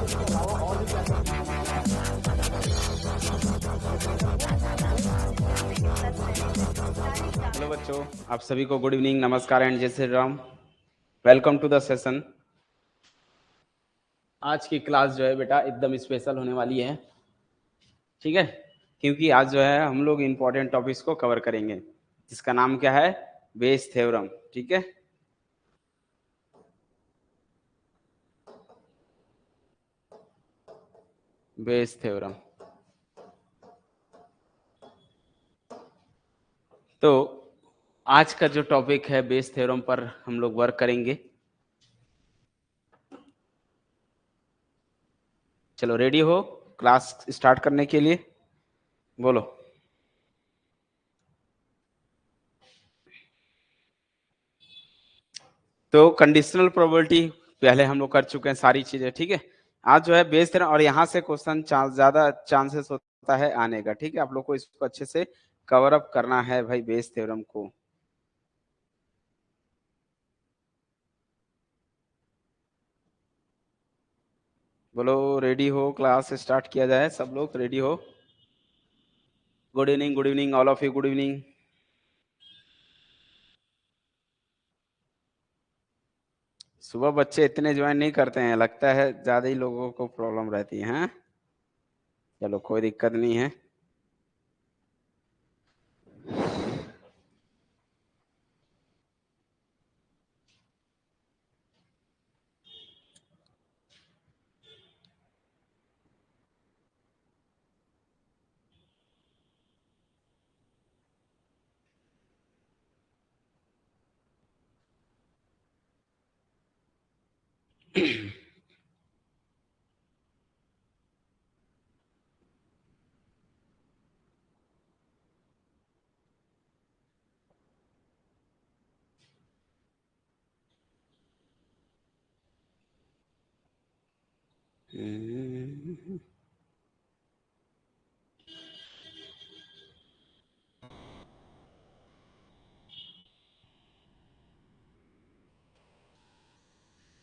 Hello बच्चों, आप सभी को गुड इवनिंग, नमस्कार एंड जय Shri Ram. Welcome to the session. आज की क्लास जो है बेटा एकदम स्पेशल होने वाली है, ठीक है, क्योंकि आज जो है हम लोग इम्पोर्टेंट टॉपिक्स को कवर करेंगे जिसका नाम क्या है, बेस थ्योरम। ठीक है, बेस थ्योरम। तो आज का जो टॉपिक है बेस थ्योरम पर हम लोग वर्क करेंगे। चलो रेडी हो क्लास स्टार्ट करने के लिए? बोलो। तो कंडीशनल प्रोबेबिलिटी पहले हम लोग कर चुके हैं सारी चीजें, ठीक है। आज जो है बेस थ्योरम और यहाँ से क्वेश्चन ज्यादा चांसेस होता है आने का, ठीक है। आप लोग को इसको अच्छे से कवर अप करना है भाई, बेस थ्योरम को। बोलो रेडी हो, क्लास स्टार्ट किया जाए। सब लोग रेडी हो? Good evening all of you, good evening. सुबह बच्चे इतने ज्वाइन नहीं करते हैं, लगता है ज्यादा ही लोगों को प्रॉब्लम रहती है, हाँ? चलो कोई दिक्कत नहीं है।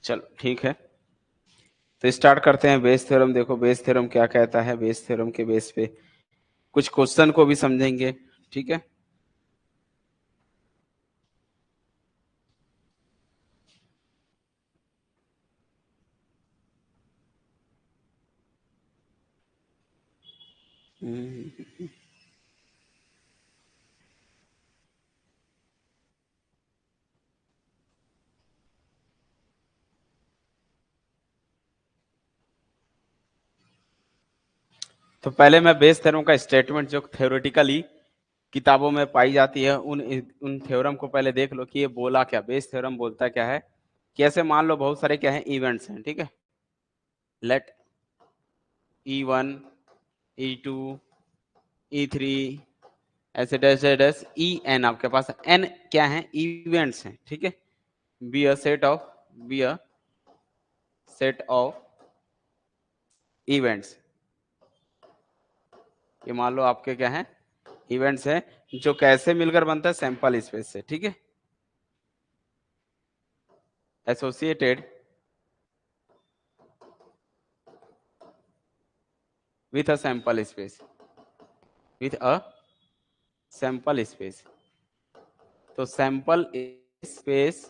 चलो ठीक है, तो स्टार्ट करते हैं बेस थ्योरम। देखो बेस थ्योरम क्या कहता है, बेस थ्योरम के बेस पे कुछ क्वेश्चन को भी समझेंगे, ठीक है। तो पहले मैं बेस थ्योरम का स्टेटमेंट जो थ्योरेटिकली किताबों में पाई जाती है उन थ्योरम को पहले देख लो कि ये बोला क्या। बेस थ्योरम बोलता क्या है, कैसे मान लो बहुत सारे क्या है इवेंट्स हैं, ठीक है। लेट E1, E2, E3 ऐसे डैश डैश डैश En, आपके पास n क्या है, इवेंट्स हैं, ठीक है। Be a set of events. ये मान लो आपके क्या है, इवेंट्स है, जो कैसे मिलकर बनता है, सैंपल स्पेस से, ठीक है। Associated with a sample space, with a sample space. तो सैंपल स्पेस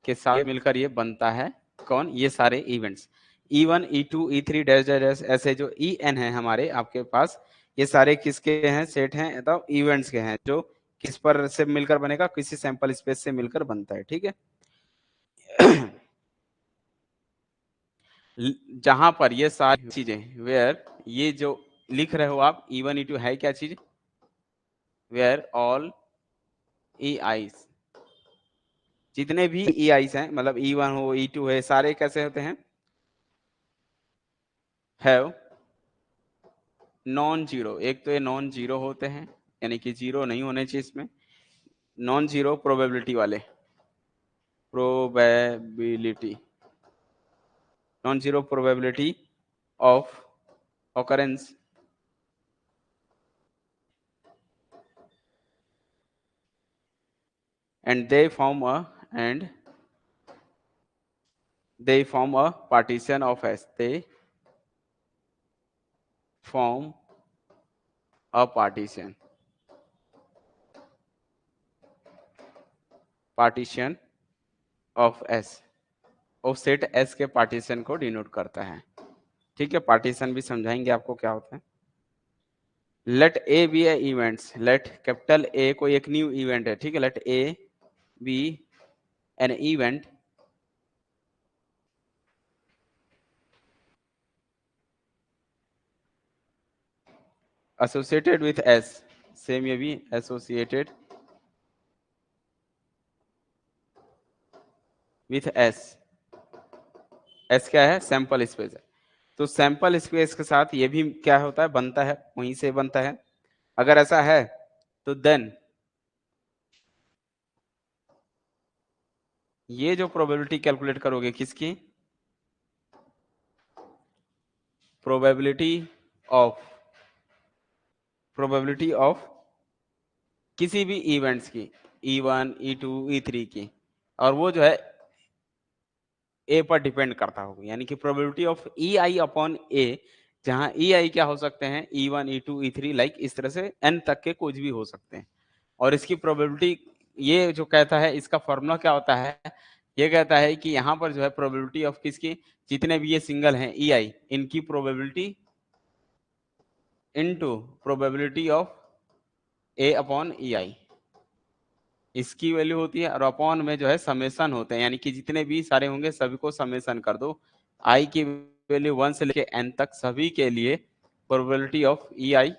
के साथ मिलकर ये बनता है कौन, ये सारे events. E1, E2, E3 dash dash dash ऐसे जो En है हमारे आपके पास, ये सारे किसके हैं, सेट हैं, तो इवेंट्स के हैं, जो किस पर से मिलकर बनेगा, किसी सैंपल स्पेस से मिलकर बनता है, ठीक है। जहां पर ये सारी चीजें, वेयर ये जो लिख रहे हो आप E1, E2 है क्या चीज, वेयर ऑल EIs, जितने भी EIs हैं, मतलब E1 हो E2 है, सारे कैसे होते हैं, हैव नॉन जीरो। एक तो ये नॉन जीरो होते हैं, यानी कि जीरो नहीं होने चाहिए इसमें, नॉन जीरो प्रोबेबिलिटी वाले, probability, non zero probability of occurrence and they form a and they form a partition of S. They form a partition of S. और सेट S के पार्टीशन को डिनोट करता है। ठीक है, पार्टीशन भी समझाएंगे आपको क्या होता है। Let A be a events, let capital A कोई एक न्यू इवेंट है, ठीक है, let A be an event associated with S, same ये भी associated with S। S क्या है? सैंपल स्पेस है। तो सैंपल स्पेस के साथ ये भी क्या होता है? बनता है, वहीं से बनता है। अगर ऐसा है तो देन ये जो प्रोबेबिलिटी कैलकुलेट करोगे किसकी? प्रोबेबिलिटी ऑफ किसी भी इवेंट्स की, E1, E2, E3 की, और वो जो है ए पर डिपेंड करता होगा, यानी कि probability of E I upon A, जहां ई आई क्या हो सकते हैं? E1, E2, E3, लाइक इस तरह से n तक के कुछ भी हो सकते हैं। और इसकी प्रोबेबिलिटी ये जो कहता है, इसका फॉर्मूला क्या होता है? ये कहता है कि यहाँ पर जो है प्रोबेबिलिटी ऑफ किसकी, जितने भी ये सिंगल हैं ई आई, इनकी probability into probability of A upon E I, इसकी वैल्यू होती है। और अपॉन में जो है समेशन होते हैं, यानी कि जितने भी सारे होंगे सभी को समेशन कर दो। आई की वैल्यू 1 से लेके n तक सभी के लिए probability of E I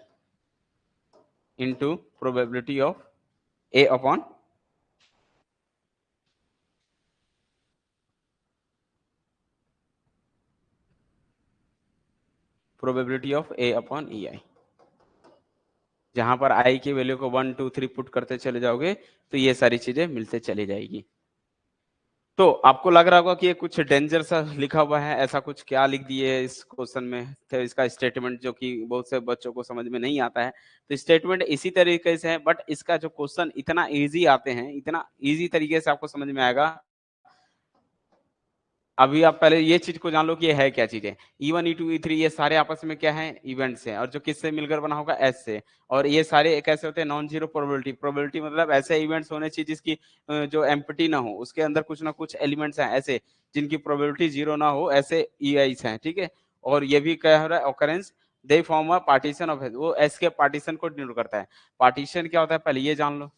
into probability of A upon probability of A upon E I. जहां पर आई की वैल्यू को 1, 2, 3 पुट करते चले जाओगे तो ये सारी चीजें मिलते चली जाएगी। तो आपको लग रहा होगा कि ये कुछ डेंजर सा लिखा हुआ है, ऐसा कुछ क्या लिख दिए इस क्वेश्चन में, तो इसका स्टेटमेंट जो कि बहुत से बच्चों को समझ में नहीं आता है। तो स्टेटमेंट इसी तरीके से है, बट इसका जो क्वेश्चन इतना इजी आते हैं, इतना इजी तरीके से आपको समझ में आएगा। अभी आप पहले ये चीज को जान लो कि ये है क्या चीज है। E1, E2, E3 ये सारे आपस में क्या है? इवेंट्स हैं, और जो किससे मिलकर बना होगा? S से। और ये सारे कैसे होते हैं? Non zero probability. प्रोबेबिलिटी मतलब ऐसे इवेंट्स होने चाहिए जिसकी जो एम्प्टी ना हो, उसके अंदर कुछ ना कुछ एलिमेंट्स हैं ऐसे जिनकी प्रोबेबिलिटी जीरो ना हो, ऐसे EIs हैं, ठीक है। और ये भी क्या हो रहा है? Occurrence they form a partition of, वो S के पार्टीशन को डिनोट करता है। पार्टीशन क्या होता है पहले ये जान लो,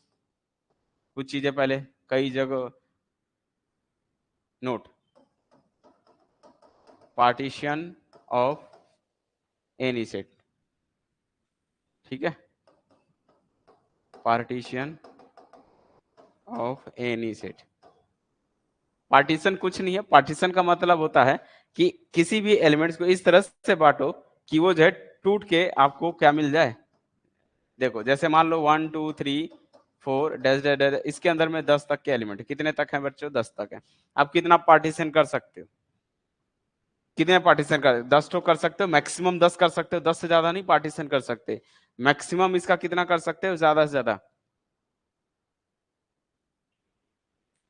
कुछ चीजें पहले कई जगह note. Partition of any set, ठीक है, partition of any set. Partition कुछ नहीं है, पार्टीशन का मतलब होता है कि किसी भी एलिमेंट्स को इस तरह से बांटो कि वो जो है टूट के आपको क्या मिल जाए। देखो जैसे मान लो 1, 2, 3, 4 डैश डैश डैश, इसके अंदर में 10 तक के एलिमेंट, कितने तक हैं बच्चों? 10 तक है। आप कितना पार्टीशन कर सकते हो? कितने पार्टीशन कर? 10 तो कर सकते हो, मैक्सिमम 10 कर सकते हो, 10 से ज्यादा नहीं पार्टीशन कर सकते। मैक्सिमम इसका कितना कर सकते हो? ज्यादा से ज्यादा।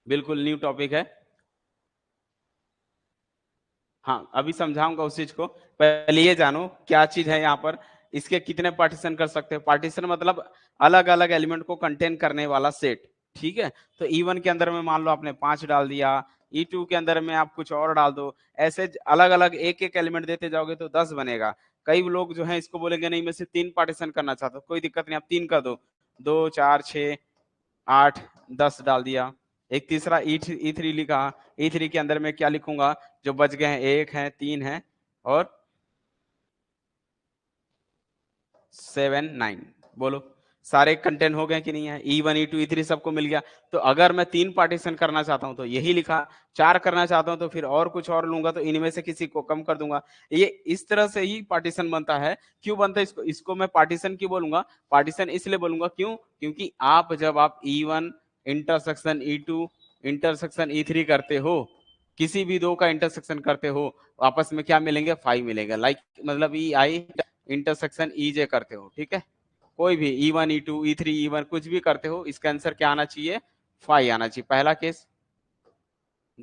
बिल्कुल न्यू टॉपिक है। हाँ अभी समझाऊंगा उस चीज को, पहले ये जानो क्या चीज है यहाँ पर। इसके कितने पार्टीशन कर सकते हो? पार्टीशन मतलब अलग अलग एलिमेंट को कंटेन करने वाला सेट, ठीक है। तो E1 के अंदर में मान लो आपने 5 डाल दिया, E2 के अंदर में आप कुछ और डाल दो, ऐसे अलग अलग एक एक एलिमेंट देते जाओगे तो 10 बनेगा। कई लोग जो है इसको बोलेंगे नहीं मैं सिर्फ 3 पार्टीशन करना चाहता हूँ, कोई दिक्कत नहीं, आप 3 कर दो, 2, 4, 6, 8, 10 डाल दिया। एक तीसरा E3 लिखा, E3 के अंदर में क्या लिखूंगा? जो बच गए हैं 1 है, 3 है और 7, 9, बोलो सारे कंटेंट हो गए कि नहीं है? E1, E2, E3 सबको मिल गया। तो अगर मैं 3 पार्टीशन करना चाहता हूं तो यही लिखा, 4 करना चाहता हूं तो फिर और कुछ और लूंगा, तो इनमें से किसी को कम कर दूंगा। ये इस तरह से ही पार्टीशन बनता है। क्यों बनता है? इसको मैं पार्टीशन क्यों बोलूंगा? पार्टीशन इसलिए बोलूंगा क्यों, क्योंकि जब आप E1 intersection E2 intersection E3 करते हो, किसी भी दो का इंटरसेक्शन करते हो, आपस में क्या मिलेंगे? 5 मिलेंगे। लाइक मतलब EI इंटरसेक्शन EJ करते हो, ठीक है, कोई भी E1, E2, E3, E1 कुछ भी करते हो, इसका आंसर क्या आना चाहिए? 5 आना चाहिए, पहला केस।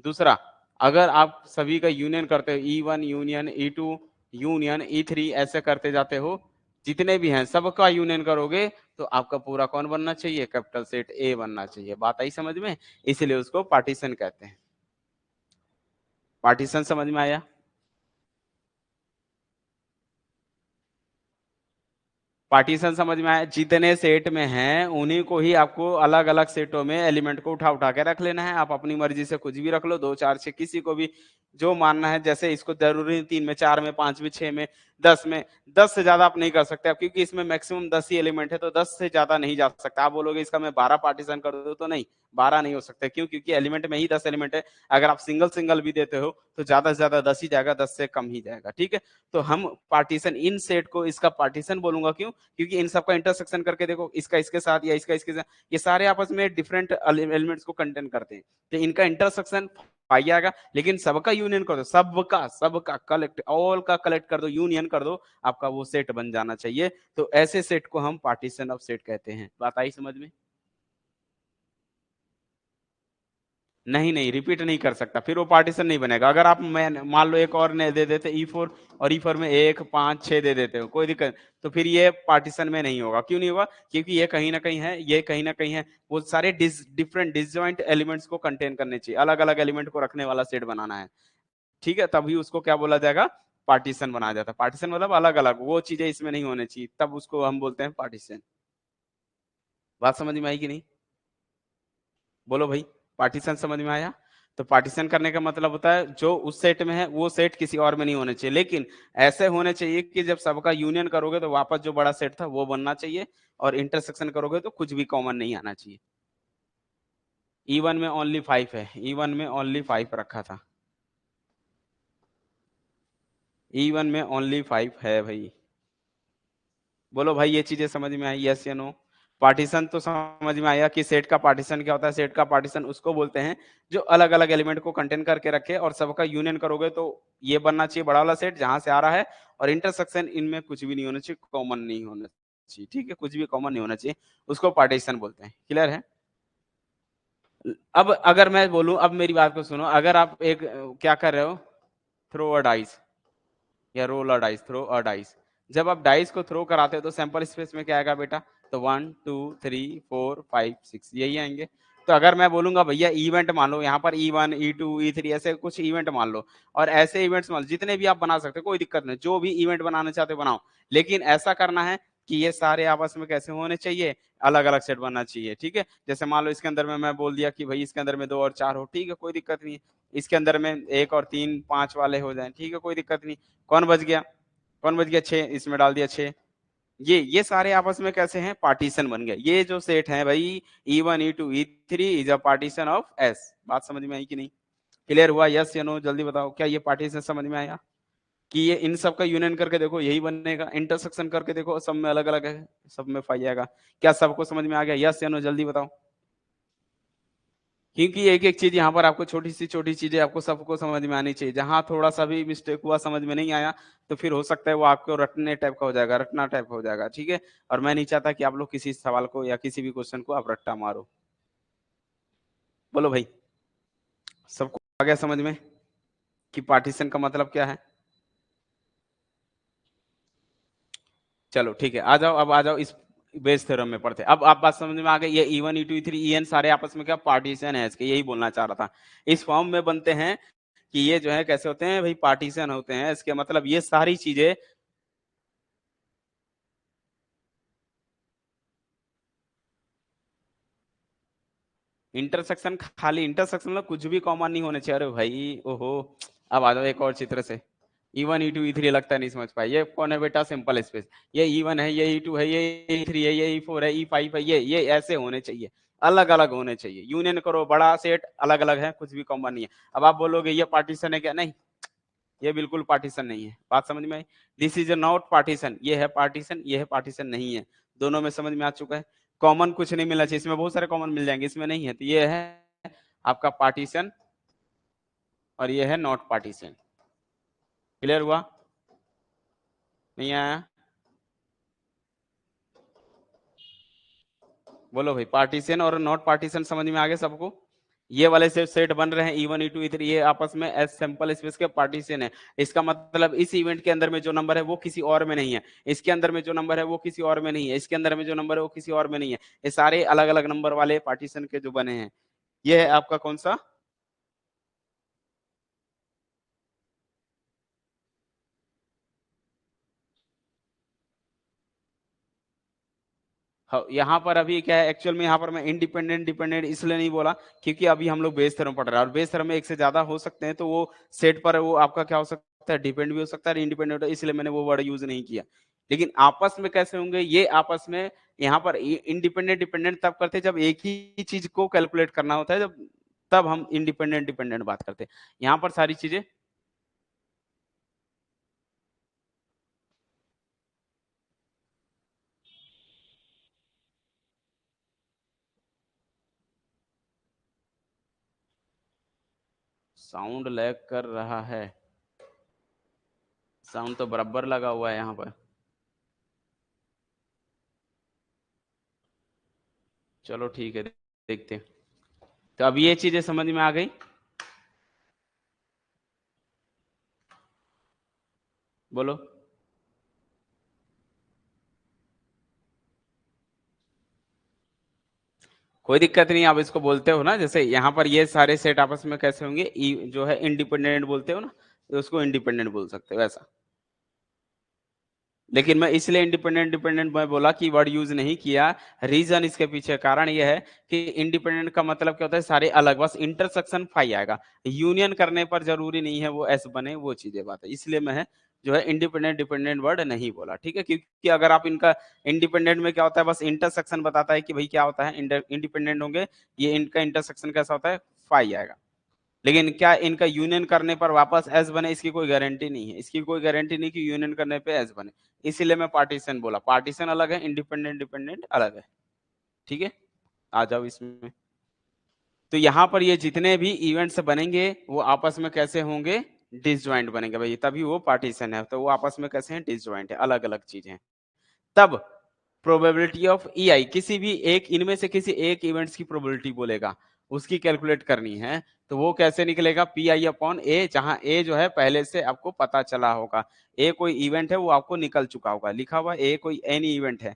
दूसरा अगर आप सभी का यूनियन करते हो, E1 union E2 union E3 ऐसे करते जाते हो, जितने भी हैं सबका यूनियन करोगे तो आपका पूरा कौन बनना चाहिए, कैपिटल सेट ए बनना चाहिए। बात आई समझ में, इसलिए उसको पार्टीशन कहते हैं। पार्टीशन समझ में आया? पार्टीशन समझ में आया? जितने सेट में हैं उन्हीं को ही आपको अलग अलग सेटों में एलिमेंट को उठा उठा के रख लेना है। आप अपनी मर्जी से कुछ भी रख लो, 2 4 6, किसी को भी जो मानना है। जैसे इसको जरूरी 3 में, 4 में, 5 में, 6 में, 10 में, 10 से ज्यादा आप नहीं कर सकते, क्योंकि इसमें मैक्सिमम 10 ही एलिमेंट है, तो 10 से ज्यादा नहीं जा सकता। आप बोलोगे इसका मैं 12 पार्टीशन कर दूं, तो नहीं, 12 नहीं हो सकते। क्यों? क्योंकि एलिमेंट में ही 10 एलिमेंट है। अगर आप सिंगल सिंगल भी देते हो तो ज्यादा से ज्यादा 10 ही जाएगा, 10 से कम ही जाएगा। ठीक है, तो हम पार्टीशन इन सेट को इसका पार्टीशन बोलूंगा। क्यों? क्योंकि इन सबका इंटरसेक्शन करके देखो, इसका इसके साथ या इसका इसके साथ, ये सारे आपस में डिफरेंट एलिमेंट्स को कंटेन करते हैं, तो इनका इंटरसेक्शन पाई जाएगा। लेकिन सबका यूनियन कर दो, सबका सबका कलेक्ट, ऑल का कलेक्ट कर दो, यूनियन कर दो, आपका वो सेट बन जाना चाहिए। तो ऐसे सेट को हम पार्टीशन ऑफ सेट कहते हैं। बात आई समझ में? नहीं नहीं, रिपीट नहीं कर सकता, फिर वो पार्टीशन नहीं बनेगा। अगर आप मैं मान लो एक और ने दे देते E4, और E4 में 1 5 6 दे देते हो, कोई दिक्कत, तो फिर ये पार्टीशन में नहीं होगा। क्यों नहीं होगा? क्योंकि ये कहीं ना कहीं है, ये कहीं ना कहीं है, वो सारे डिफरेंट डिसजॉइंट एलिमेंट्स को कंटेन करने चाहिए, अलग अलग एलिमेंट को रखने वाला सेट बनाना है। ठीक है, तभी उसको क्या बोला जाएगा, पार्टीशन बनाया जाता है। पार्टीशन मतलब अलग अलग वो चीजें इसमें नहीं होनी चाहिए, तब उसको हम बोलते हैं पार्टीशन। बात समझ में आई कि नहीं? बोलो भाई, पार्टीशन समझ में आया? तो पार्टीशन करने का मतलब होता है जो उस सेट में है वो सेट किसी और में नहीं होने चाहिए, लेकिन ऐसे होने चाहिए कि जब सबका यूनियन करोगे तो वापस जो बड़ा सेट था वो बनना चाहिए, और इंटरसेक्शन करोगे तो कुछ भी कॉमन नहीं आना चाहिए। E1 में ओनली 5 है, E1 में ओनली 5 रखा था, E1 में ओनली 5 है भाई। बोलो भाई, ये चीजें समझ में आई, यस या नो? पार्टीशन तो समझ में आया कि सेट का पार्टीशन क्या होता है। सेट का पार्टीशन उसको बोलते हैं जो अलग अलग एलिमेंट को कंटेन करके रखे, और सबका यूनियन करोगे तो ये बनना चाहिए बड़ा वाला सेट जहां से आ रहा है, और इंटरसेक्शन इनमें कुछ भी नहीं होना चाहिए, कॉमन नहीं होना चाहिए। ठीक है, कुछ भी कॉमन नहीं होना चाहिए, उसको पार्टीशन बोलते हैं। क्लियर है? अब अगर मैं बोलूं, अब मेरी बात को सुनो, अगर आप एक क्या कर रहे हो, थ्रो अ डाइस या roll a dice, throw a dice, जब आप डाइस को थ्रो कराते हो तो सैंपल स्पेस में क्या आएगा बेटा, तो 1 2 3 4 5 6 यही आएंगे। तो अगर मैं बोलूंगा भैया इवेंट मान लो, यहाँ पर E1 E2 E3 ऐसे कुछ इवेंट मान लो, और ऐसे इवेंट्स मान लो जितने भी आप बना सकते हो, कोई दिक्कत नहीं, जो भी इवेंट बनाना चाहते हो बनाओ, लेकिन ऐसा करना है कि ये सारे आपस में कैसे होने चाहिए, अलग अलग सेट बनना चाहिए। ठीक है, जैसे मान लो इसके अंदर में मैं बोल दिया कि भाई इसके अंदर में 2 और 4 हो, ठीक है, कोई दिक्कत नहीं है। इसके अंदर में 1 और 3 5 वाले हो जाए, ठीक है, कोई दिक्कत नहीं। कौन बच गया, कौन बच गया, 6, इसमें डाल दिया 6। ये सारे आपस में कैसे हैं, पार्टीशन बन गए। ये जो सेट है भाई, E1 E2 E3 is a partition of S. बात समझ में आई कि नहीं? क्लियर हुआ, यस या नो? जल्दी बताओ, क्या ये पार्टीशन समझ में आया? कि ये इन सब का यूनियन करके देखो यही बनेगा, इंटरसेक्शन करके देखो सब में अलग अलग है, सब में पाई जाएगा। क्या सबको समझ में आ गया, यस या नो? जल्दी बताओ। क्योंकि एक एक चीज यहाँ पर आपको छोटी चीजें आपको सबको समझ में आनी चाहिए। जहां थोड़ा सा भी मिस्टेक हुआ, समझ में नहीं आया, तो फिर हो सकता है वो आपको रटने टाइप का हो जाएगा, रटना टाइप हो जाएगा। ठीक है, और मैं नहीं चाहता कि आप लोग किसी सवाल को या किसी भी क्वेश्चन को आप रट्टा मारो। बोलो भाई, सबको आ गया समझ में कि पार्टीशन का मतलब क्या है? चलो ठीक है, आ जाओ, अब आ जाओ इस बेस थ्योरम में पढ़ते। अब आप बात समझ में आ गई, ये E1 E2 E3 EN सारे आपस में क्या पार्टीशन है इसके, यही बोलना चाह रहा था। इस फॉर्म में बनते हैं कि ये जो है कैसे होते हैं भाई, पार्टीशन होते हैं। इसके मतलब ये सारी चीजें, इंटरसेक्शन, खाली इंटरसेक्शन में कुछ भी कॉमन नहीं होने चाहिए। अरे भाई ओहो, अब आ जाओ एक और चित्र से। E1 E2 E3 लगता है नहीं समझ पाए, ये कौन है बेटा, सिंपल स्पेस। ये E1 है, ये E2 है, ये E3 है, ये E4 है, E5 है, ये ऐसे होने चाहिए, अलग अलग होने चाहिए। यूनियन करो, बड़ा सेट अलग अलग है, कुछ भी कॉमन नहीं है। अब आप बोलोगे ये पार्टीशन है क्या, नहीं, ये बिल्कुल पार्टीशन नहीं है। बात समझ में आई? दिस इज नॉट पार्टीशन, ये है पार्टीशन, ये है पार्टीशन नहीं है। दोनों में समझ में आ चुका है? कॉमन कुछ नहीं मिलना चाहिए, इसमें बहुत सारे कॉमन मिल जाएंगे, इसमें नहीं है। तो ये है आपका पार्टीशन, और ये है नॉट पार्टीशन। क्लियर हुआ? नहीं आया? बोलो भाई, पार्टीशन और नॉट पार्टीशन समझ में आ गया सबको? ये वाले से सेट बन रहे हैं E1 E2 E3, ये आपस में एस सैंपल स्पेस के पार्टीशन है। इसका मतलब इस इवेंट के अंदर में जो नंबर है वो किसी और में नहीं है, इसके अंदर में जो नंबर है वो किसी और में नहीं है, इसके अंदर में जो नंबर है वो किसी और में नहीं है। ये सारे अलग अलग नंबर वाले पार्टीशन के जो बने हैं। ये है आपका कौन सा? हाँ, यहाँ पर अभी क्या है एक्चुअल में, यहाँ पर मैं इंडिपेंडेंट डिपेंडेंट इसलिए नहीं बोला क्योंकि अभी हम लोग बेस थ्योरम पढ़ रहे हैं, और बेस थ्योरम में एक से ज्यादा हो सकते हैं, तो वो सेट पर वो आपका क्या हो सकता है, डिपेंड भी हो सकता है, इंडिपेंडेंट, इसलिए मैंने वो वर्ड यूज नहीं किया। लेकिन आपस में कैसे होंगे ये, आपस में यहाँ पर इंडिपेंडेंट डिपेंडेंट तब करते हैं जब एक ही चीज को कैलकुलेट करना होता है, जब तब हम इंडिपेंडेंट डिपेंडेंट बात करते हैं। यहाँ पर सारी चीजें साउंड लैग कर रहा है, साउंड तो बराबर लगा हुआ है यहाँ पर। चलो ठीक है, देखते हैं। तो अब ये चीजें समझ में आ गई। बोलो। कोई दिक्कत नहीं, आप इसको बोलते हो ना, जैसे यहाँ पर ये सारे सेट आपस में कैसे होंगे, जो है इंडिपेंडेंट बोलते हो ना, तो उसको इंडिपेंडेंट बोल सकते हो ऐसा। लेकिन मैं इसलिए इंडिपेंडेंट डिपेंडेंट मैं बोला कि वर्ड यूज नहीं किया, रीजन इसके पीछे कारण यह है कि इंडिपेंडेंट का मतलब क्या होता है, सारे अलग, बस इंटरसेक्शन फाई आएगा, यूनियन करने पर जरूरी नहीं है वो एस बने, वो चीजें बात है, इसलिए मैं जो है इंडिपेंडेंट डिपेंडेंट वर्ड नहीं बोला, ठीक है। क्योंकि अगर आप इनका इंडिपेंडेंट में क्या होता है, बस इंटरसेक्शन बताता है कि भाई क्या होता है, इंडिपेंडेंट होंगे, ये इनका इंटरसेक्शन कैसा होता है, फाई आएगा। लेकिन क्या इनका यूनियन करने पर वापस एस बने, इसकी कोई गारंटी नहीं है, इसकी कोई गारंटी नहीं कि यूनियन करने पे एस बने, इसीलिए मैं पार्टीशन बोला, पार्टीशन अलग है, इंडिपेंडेंट डिपेंडेंट अलग है, ठीक है। आ जाओ इसमें। तो यहाँ पर ये जितने भी इवेंट्स बनेंगे वो आपस में कैसे होंगे, डिसजॉइंट बनेंगे भाई, तभी वो पार्टीशन है, तो वो आपस में कैसे हैं, डिसजॉइंट है, अलग अलग चीजें हैं। तब प्रोबेबिलिटी ऑफ EI, किसी भी एक इनमें से किसी एक इवेंट्स की प्रोबेबिलिटी बोलेगा, उसकी कैलकुलेट करनी है, तो वो कैसे निकलेगा, PI/A, जहां ए जो है पहले से आपको पता चला होगा, ए कोई इवेंट है वो आपको निकल चुका होगा, लिखा हुआ ए कोई एनी इवेंट है,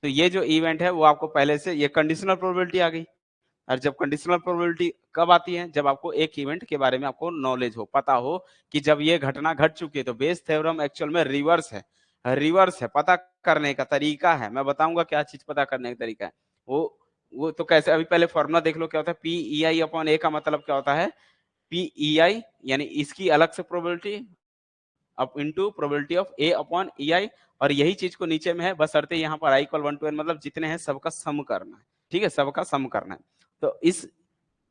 तो ये जो इवेंट है वो आपको पहले से, ये कंडीशनल प्रोबेबिलिटी आ गई। और जब कंडीशनल प्रोबेबिलिटी कब आती है, जब आपको एक इवेंट के बारे में आपको नॉलेज हो, पता हो कि जब ये घटना घट चुकी है, तो बेस थ्योरम एक्चुअल में रिवर्स है, रिवर्स है, पता करने का तरीका है, मैं बताऊंगा क्या चीज पता करने का तरीका है। वो तो कैसे, अभी पहले फॉर्मूला देख लो क्या होता है, PEI/A का मतलब क्या होता है, PEI यानी इसकी अलग से probability up into probability of A/EI, और यही चीज को नीचे में है, बशर्ते यहाँ पर i=1 मतलब जितने हैं सबका सम करना है, ठीक है, सबका सम करना है। तो इस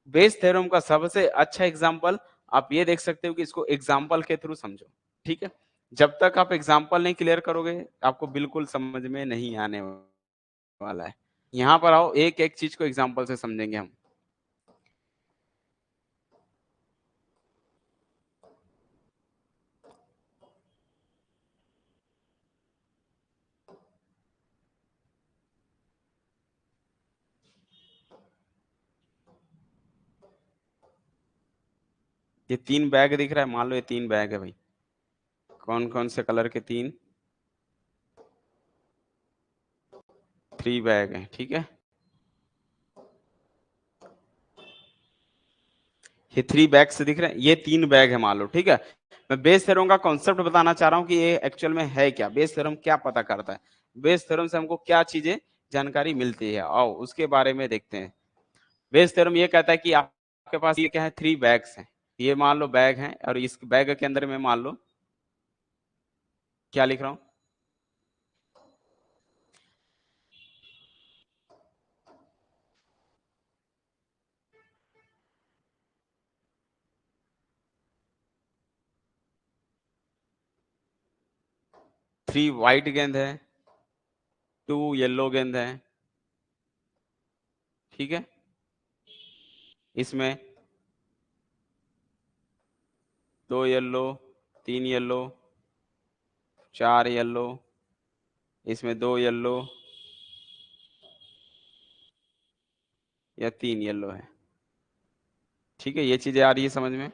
बेस थ्योरम का सबसे अच्छा एग्जांपल आप ये देख सकते हो कि इसको एग्जांपल के थ्रू समझो, ठीक है। जब तक आप एग्जांपल नहीं क्लियर करोगे आपको बिल्कुल समझ में नहीं आने वाला है। यहाँ पर आओ, एक एक चीज को एग्जांपल से समझेंगे हम। ये 3 बैग दिख रहा है, मान लो ये 3 बैग है भाई, कौन कौन से कलर के 3? 3 बैग है, ठीक है। ये 3 बैग्स दिख रहे हैं, ये 3 बैग है मान लो, ठीक है। मैं बेस थ्योरम का कॉन्सेप्ट बताना चाह रहा हूँ कि ये एक्चुअल में है क्या, बेस थ्योरम क्या पता करता है, बेस थ्योरम से हमको क्या चीजें जानकारी मिलती है, आओ उसके बारे में देखते हैं। बेस थ्योरम ये कहता है कि आपके पास ये क्या है, 3 बैग्स हैं, ये मान लो बैग है, और इस बैग के अंदर में मान लो क्या लिख रहा हूँ, 3 व्हाइट गेंद है, 2 येलो गेंद है, ठीक है। इसमें 2 येलो, 3 येलो, 4 येलो, इसमें 2 येलो या 3 येलो है, ठीक है, ये चीजें आ रही है समझ में।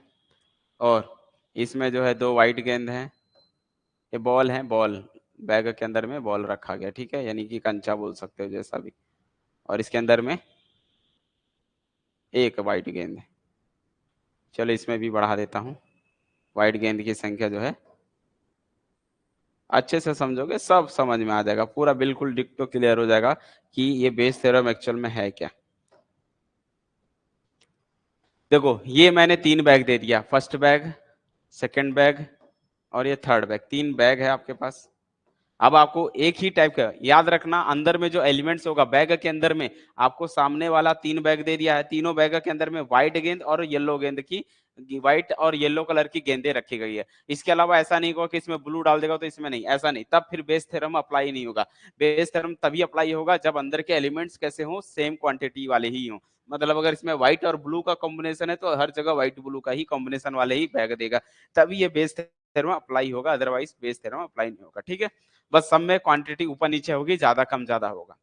और इसमें जो है 2 वाइट गेंद हैं, ये बॉल है, बॉल बैग के अंदर में बॉल रखा गया, ठीक है, यानी कि कंचा बोल सकते हो जैसा भी। और इसके अंदर में एक वाइट गेंद है। चलो इसमें भी बढ़ा देता हूँ, वाइट गेंद की संख्या जो है, अच्छे से समझोगे सब समझ में आ जाएगा, पूरा बिल्कुल डिक्टो क्लियर हो जाएगा कि ये बेस थ्योरम एक्चुअल में है क्या। देखो ये मैंने 3 बैग दे दिया, फर्स्ट बैग, सेकंड बैग और ये थर्ड बैग, 3 बैग है आपके पास। अब आपको एक ही टाइप का याद रखना, अंदर में जो एलिमेंट्स होगा बैग के अंदर में, आपको सामने वाला 3 बैग दे दिया है, तीनों बैग के अंदर में व्हाइट गेंद और येलो गेंद की, व्हाइट और येलो कलर की गेंदें रखी गई है। इसके अलावा ऐसा नहीं होगा कि इसमें ब्लू डाल देगा तो इसमें नहीं, ऐसा नहीं, तब फिर बेस थ्योरम अप्लाई नहीं होगा। बेस थ्योरम तभी अप्लाई होगा जब अंदर के एलिमेंट्स कैसे हो, सेम क्वांटिटी वाले ही हो। मतलब अगर इसमें व्हाइट और ब्लू का कॉम्बिनेशन है तो हर जगह व्हाइट ब्लू का ही कॉम्बिनेशन वाले ही बैग देगा, तभी ये बेस थ्योरम अप्लाई होगा, अदरवाइज बेस थ्योरम अप्लाई नहीं होगा। ठीक है, बस सब में क्वांटिटी ऊपर नीचे होगी, ज्यादा कम ज्यादा होगा।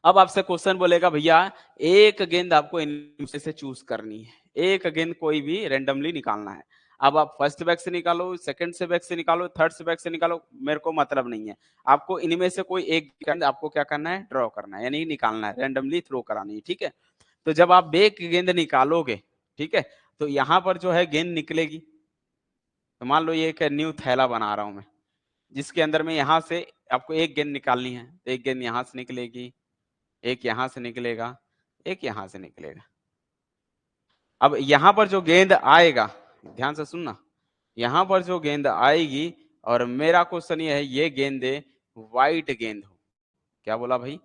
अब आपसे क्वेश्चन बोलेगा भैया एक गेंद आपको इनमें से चूज करनी है, एक गेंद कोई भी रेंडमली निकालना है। अब आप फर्स्ट बैग से निकालो, सेकंड से बैग से निकालो, थर्ड से बैग से निकालो, मेरे को मतलब नहीं है। आपको इनमें से कोई एक गेंद आपको क्या करना है, ड्रॉ करना है, यानी निकालना है, रेंडमली थ्रो करानी है। ठीक है, तो जब आप एक गेंद निकालोगे, ठीक है, तो यहाँ पर जो है गेंद निकलेगी। तो मान लो ये एक न्यू थैला बना रहा हूं मैं, जिसके अंदर में यहां से आपको एक गेंद निकालनी है, एक गेंद यहां से निकलेगी, एक यहां से निकलेगा, एक यहां से निकलेगा। अब यहां पर जो गेंद आएगा, ध्यान से सुनना, यहां पर जो गेंद आएगी, और मेरा क्वेश्चन ये है ये गेंदे व्हाइट गेंद हो। क्या बोला भाई,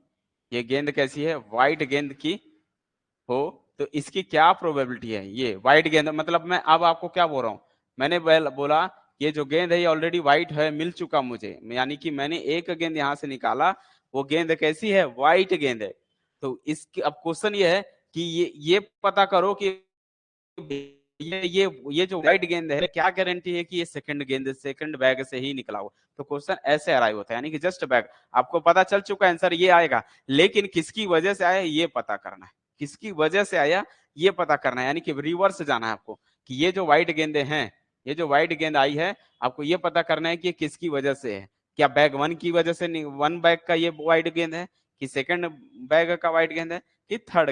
ये गेंद कैसी है, व्हाइट गेंद की हो, तो इसकी क्या प्रोबेबिलिटी है, ये व्हाइट गेंद, मतलब मैं अब आपको क्या बोल रहा हूं, मैंने बोला ये जो गेंद है ये ऑलरेडी व्हाइट है, मिल चुका मुझे, यानी कि मैंने एक गेंद यहां से निकाला, वो गेंद कैसी है, व्हाइट गेंद है। तो इसकी अब क्वेश्चन ये है कि ये पता करो कि ये जो व्हाइट गेंद है, क्या गारंटी है कि ये सेकंड गेंद सेकंड बैग से ही निकला हो। तो क्वेश्चन ऐसे अराइव होता है, यानी कि जस्ट बैग, आपको पता चल चुका आंसर ये आएगा, लेकिन किसकी वजह से आया ये पता करना है, किसकी वजह से आया ये पता करना है, यानी कि रिवर्स जाना है आपको, कि ये जो व्हाइट गेंदे हैं, ये जो व्हाइट गेंद आई है, आपको ये पता करना है कि किसकी वजह से है। क्या बैग 1 की वजह से, 1 बैग का ये व्हाइट गेंद है, कि सेकंड बैग का व्हाइट गेंद है, कि थर्ड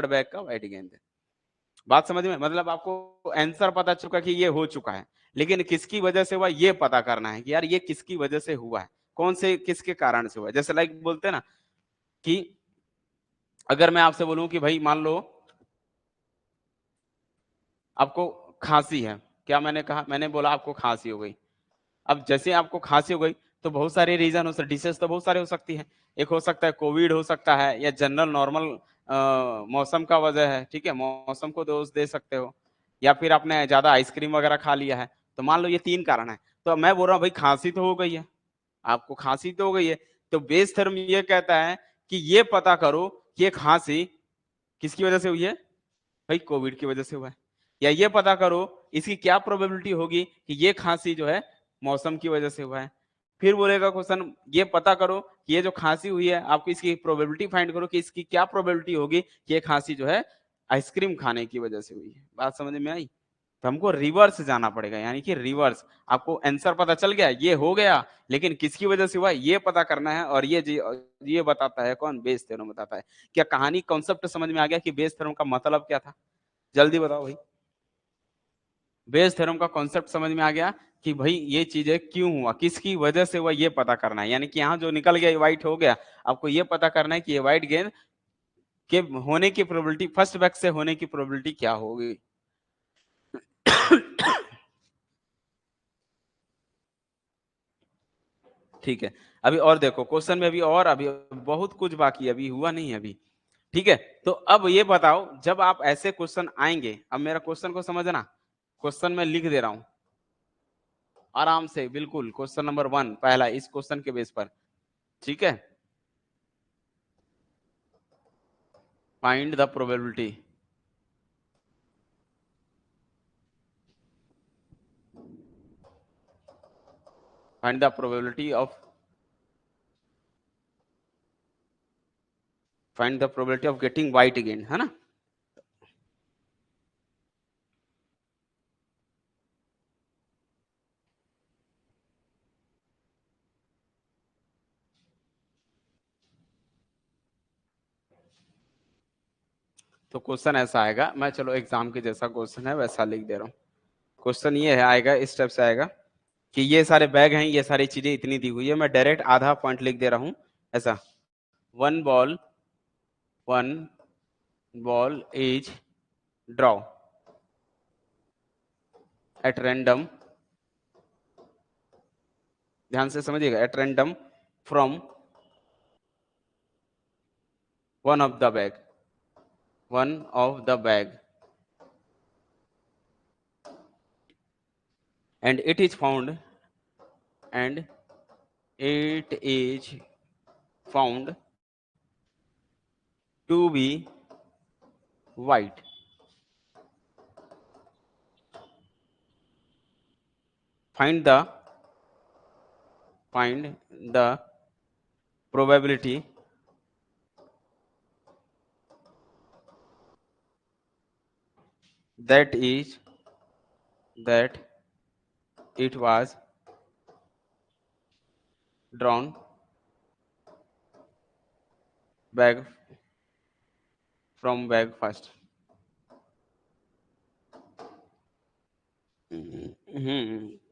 बैग का व्हाइट गेंद है। बात समझ में, मतलब आपको आंसर पता चुका कि ये हो चुका है, लेकिन किसकी वजह से हुआ ये पता करना है, कि यार ये किसकी वजह से हुआ है, कौन से किसके कारण से हुआ है। जैसे लाइक बोलते हैं ना कि अगर मैं आपसे बोलूं कि भाई मान लो आपको खांसी है, क्या मैंने कहा, मैंने बोला आपको खांसी हो गई। अब जैसे आपको खांसी हो गई तो बहुत सारे रीजन हो सकते, डिसीज तो बहुत सारे हो सकती है, एक हो सकता है कोविड हो सकता है, या जनरल नॉर्मल मौसम का वजह है, ठीक है, मौसम को दोष दे सकते हो, या फिर आपने ज्यादा आइसक्रीम वगैरह खा लिया है। तो मान लो ये 3 कारण है, तो मैं बोल रहा हूँ भाई खांसी तो हो गई है, आपको खांसी तो हो गई है, तो बेस थ्योरम ये कहता है कि ये पता करो कि ये खांसी किसकी वजह से हुई है, भाई कोविड की वजह से हुआ है। या ये पता करो इसकी क्या प्रोबेबिलिटी होगी कि ये खांसी जो है मौसम की वजह से हुआ है। फिर बोलेगा क्वेश्चन ये पता करो कि ये जो खांसी हुई है, आपको इसकी प्रोबेबिलिटी फाइंड करो कि इसकी क्या प्रोबेबिलिटी होगी कि ये खांसी जो है आइसक्रीम खाने की वजह से हुई है। बात समझ में आई, तो हमको रिवर्स जाना पड़ेगा, यानी कि रिवर्स, आपको आंसर पता चल गया ये हो गया, लेकिन किसकी वजह से हुआ ये पता करना है, और ये बताता है कौन, बेस थ्योरम बताता है। क्या कहानी कॉन्सेप्ट समझ में आ गया कि बेस थ्योरम का मतलब क्या था, जल्दी बताओ भाई। बेस थ्योरम का कॉन्सेप्ट समझ में आ गया कि भाई ये चीजें क्यों हुआ, किसकी वजह से हुआ ये पता करना है, यानी कि यहाँ जो निकल गया व्हाइट हो गया, आपको ये पता करना है कि ये व्हाइट गेंद के होने की प्रोबेबिलिटी, फर्स्ट बैग से होने की प्रोबेबिलिटी क्या होगी। ठीक है, अभी और देखो क्वेश्चन में, अभी और अभी बहुत कुछ बाकी, अभी हुआ नहीं अभी। ठीक है, तो अब ये बताओ जब आप ऐसे क्वेश्चन आएंगे, अब मेरा क्वेश्चन को समझना, क्वेश्चन में लिख दे रहा हूं आराम से, बिल्कुल क्वेश्चन नंबर 1 पहला इस क्वेश्चन के बेस पर। ठीक है, find the probability, find the probability of, find the probability of getting white again, है ना। तो क्वेश्चन ऐसा आएगा, मैं चलो एग्जाम के जैसा क्वेश्चन है वैसा लिख दे रहा हूँ। क्वेश्चन ये है, आएगा इस टाइप से आएगा कि ये सारे बैग हैं, ये सारी चीजें इतनी दी हुई है, मैं डायरेक्ट आधा पॉइंट लिख दे रहा हूँ ऐसा। One ball is draw at random, ध्यान से समझिएगा, at random from one of the bag and it is found to be white. Find the probability that it was drawn bag from bag first.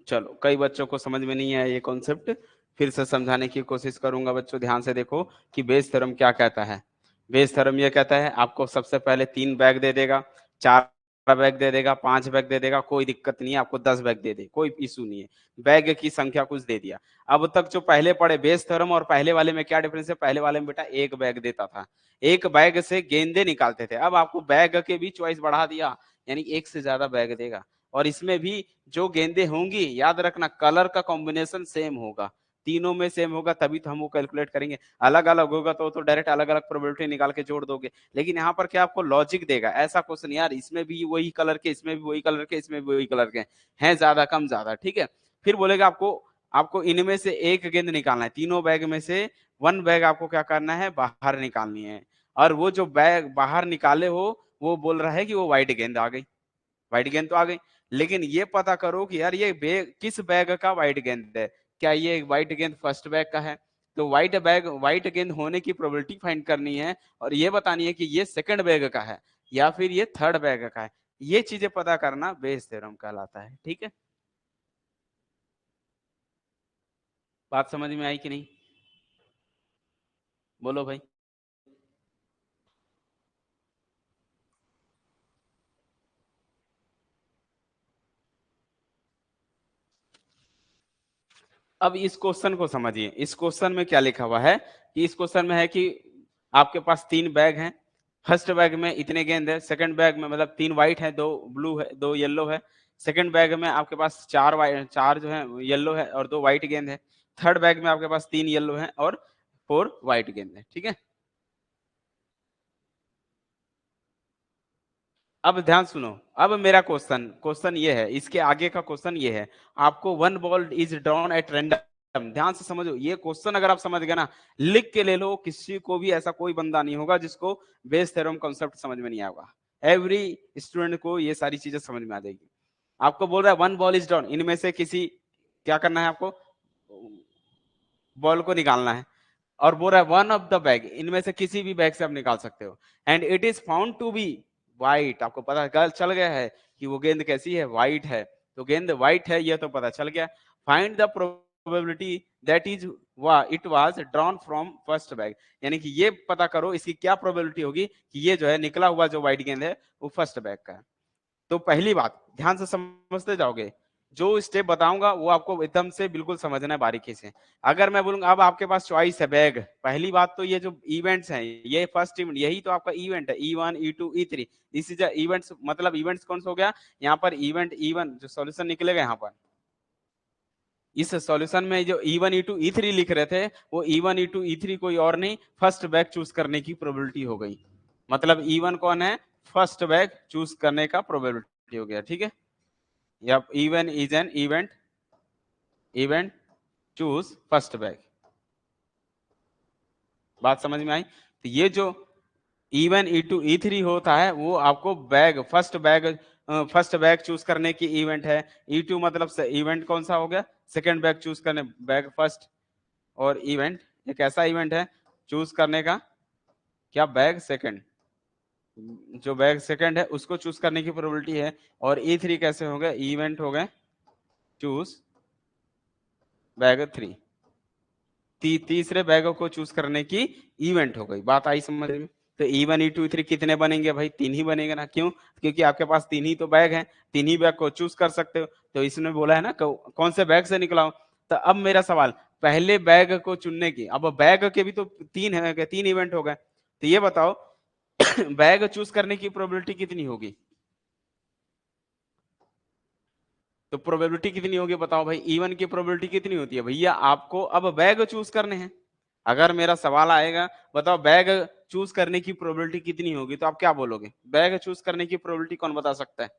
चलो, कई बच्चों को समझ में नहीं आया ये कॉन्सेप्ट, फिर से समझाने की कोशिश करूंगा। बच्चों ध्यान से देखो कि बेस थ्योरम क्या कहता है। बेस थ्योरम ये कहता है आपको सबसे पहले 3 बैग दे देगा, 4 बैग दे देगा, 5 बैग दे देगा, कोई दिक्कत नहीं है, आपको 10 बैग दे दे, कोई इशू नहीं है, बैग की संख्या कुछ दे दिया। अब तक जो पहले पढ़े बेस थ्योरम और पहले वाले में क्या डिफरेंस है? पहले वाले में बेटा एक बैग देता था, एक बैग से गेंदे निकालते थे, अब आपको बैग के भी चॉइस बढ़ा दिया, यानी एक से ज्यादा बैग देगा। और इसमें भी जो गेंदे होंगी, याद रखना कलर का कॉम्बिनेशन सेम होगा, तीनों में सेम होगा, तभी तो हम वो कैलकुलेट करेंगे। अलग अलग होगा तो डायरेक्ट अलग अलग प्रोबेबिलिटी निकाल के जोड़ दोगे, लेकिन यहाँ पर क्या आपको लॉजिक देगा, ऐसा क्वेश्चन यार इसमें भी वही कलर के, इसमें भी वही कलर के, इसमें भी वही कलर के हैं, ज्यादा कम ज्यादा, ठीक है। फिर बोलेगा आपको आपको इनमें से एक गेंद निकालना है, तीनों बैग में से वन बैग आपको क्या करना है? बाहर निकालनी है। और वो जो बैग बाहर निकाले हो वो बोल रहा है कि वो व्हाइट गेंद आ गई, व्हाइट गेंद तो आ गई, लेकिन ये पता करो कि यार ये बैग किस बैग का व्हाइट गेंद है। क्या ये व्हाइट गेंद फर्स्ट बैग का है? तो व्हाइट गेंद होने की प्रोबेबिलिटी फाइंड करनी है, और ये बतानी है कि ये सेकंड बैग का है या फिर ये थर्ड बैग का है। ये चीजें पता करना बेस थ्योरम कहलाता है, ठीक है। बात समझ में आई कि नहीं? बोलो भाई। अब इस क्वेश्चन को समझिए, इस क्वेश्चन में क्या लिखा हुआ है कि इस क्वेश्चन में है कि आपके पास 3 बैग हैं, फर्स्ट बैग में इतने गेंद है, सेकंड बैग में मतलब 3 व्हाइट है, 2 ब्लू है, 2 येलो है, सेकंड बैग में आपके पास 4 जो है येलो है और 2 व्हाइट गेंद है, थर्ड बैग में आपके पास 3 येलो है और 4 व्हाइट गेंद है, ठीक है। अब ध्यान सुनो, अब मेरा क्वेश्चन क्वेश्चन ये है, इसके आगे का क्वेश्चन ये है, आपको one ball is drawn at random, ध्यान से समझो ये क्वेश्चन, अगर आप समझ गए ना, लिख के ले लो, किसी को भी ऐसा कोई बंदा नहीं होगा जिसको बेस थ्योरम कॉन्सेप्ट समझ में नहीं आएगा, एवरी स्टूडेंट को ये सारी चीजें समझ में आ जाएगी। आपको बोल रहा है वन बॉल इज ड्रॉन, इनमें से किसी, क्या करना है आपको? बॉल को निकालना है, और बोल रहा है वन ऑफ द बैग, इनमें से किसी भी बैग से आप निकाल सकते हो, and it is found to be white, आपको पता चल गया है कि वो गेंद कैसी है? व्हाइट है, तो गेंद व्हाइट है ये तो पता चल गया। Find the probability that is it was drawn from first bag, यानी कि ये पता करो इसकी क्या प्रोबेबिलिटी होगी कि ये जो है निकला हुआ जो व्हाइट गेंद है वो फर्स्ट बैग का है। तो पहली बात ध्यान से समझते जाओगे, जो स्टेप बताऊंगा वो आपको एकदम से बिल्कुल समझना है बारीकी से। अगर मैं बोलूंगा अब आपके पास चॉइस है बैग, पहली बात तो ये जो इवेंट्स हैं, ये फर्स्ट इवेंट, यही तो आपका इवेंट है, E1 E2 E3, this is events, मतलब इवेंट्स कौन सा हो गया यहाँ पर? इवेंट E1 जो सॉल्यूशन निकलेगा यहाँ पर, इस सॉल्यूशन में जो E1 E2 E3 लिख रहे थे, वो E1 E2 E3 कोई और नहीं, फर्स्ट बैग चूज करने की प्रोबेबिलिटी हो गई। मतलब E1 कौन है? फर्स्ट बैग चूज करने का प्रोबेबिलिटी हो गया, ठीक है। Yep, even is an event choose first bag. बात समझ में आई? तो ये जो E1 E2 E3 होता है वो आपको बैग फर्स्ट बैग चूज करने की इवेंट है। E2 मतलब से इवेंट कौन सा हो गया? सेकंड बैग चूज करने, बैग फर्स्ट, और इवेंट एक ऐसा इवेंट है चूज करने का क्या? बैग सेकंड, जो बैग सेकंड है उसको चूज करने की प्रोबेबिलिटी है। और E3 कैसे हो गए, इवेंट हो गए चूज बैग 3, तीसरे बैग को चूज करने की इवेंट हो गई। बात आई समझ में? तो E1 E2 E3 कितने बनेंगे भाई, 3 ही बनेंगे ना। क्यों? क्योंकि आपके पास 3 ही तो बैग हैं, 3 ही बैग को चूज कर सकते हो। तो इसने बोला है ना कौन से बैग से निकला हो। तो अब मेरा सवाल, पहले बैग को चुनने की, अब बैग के भी तो 3 है, 3 इवेंट हो गए। तो ये बताओ बैग चूज करने की प्रोबेबिलिटी कितनी होगी? तो प्रोबेबिलिटी कितनी होगी बताओ भाई, E1 की प्रोबेबिलिटी कितनी होती है भैया? आपको अब बैग चूज करने हैं। अगर मेरा सवाल आएगा बताओ बैग चूज करने की प्रोबेबिलिटी कितनी होगी, तो आप क्या बोलोगे? बैग चूज करने की प्रोबेबिलिटी कौन बता सकता है?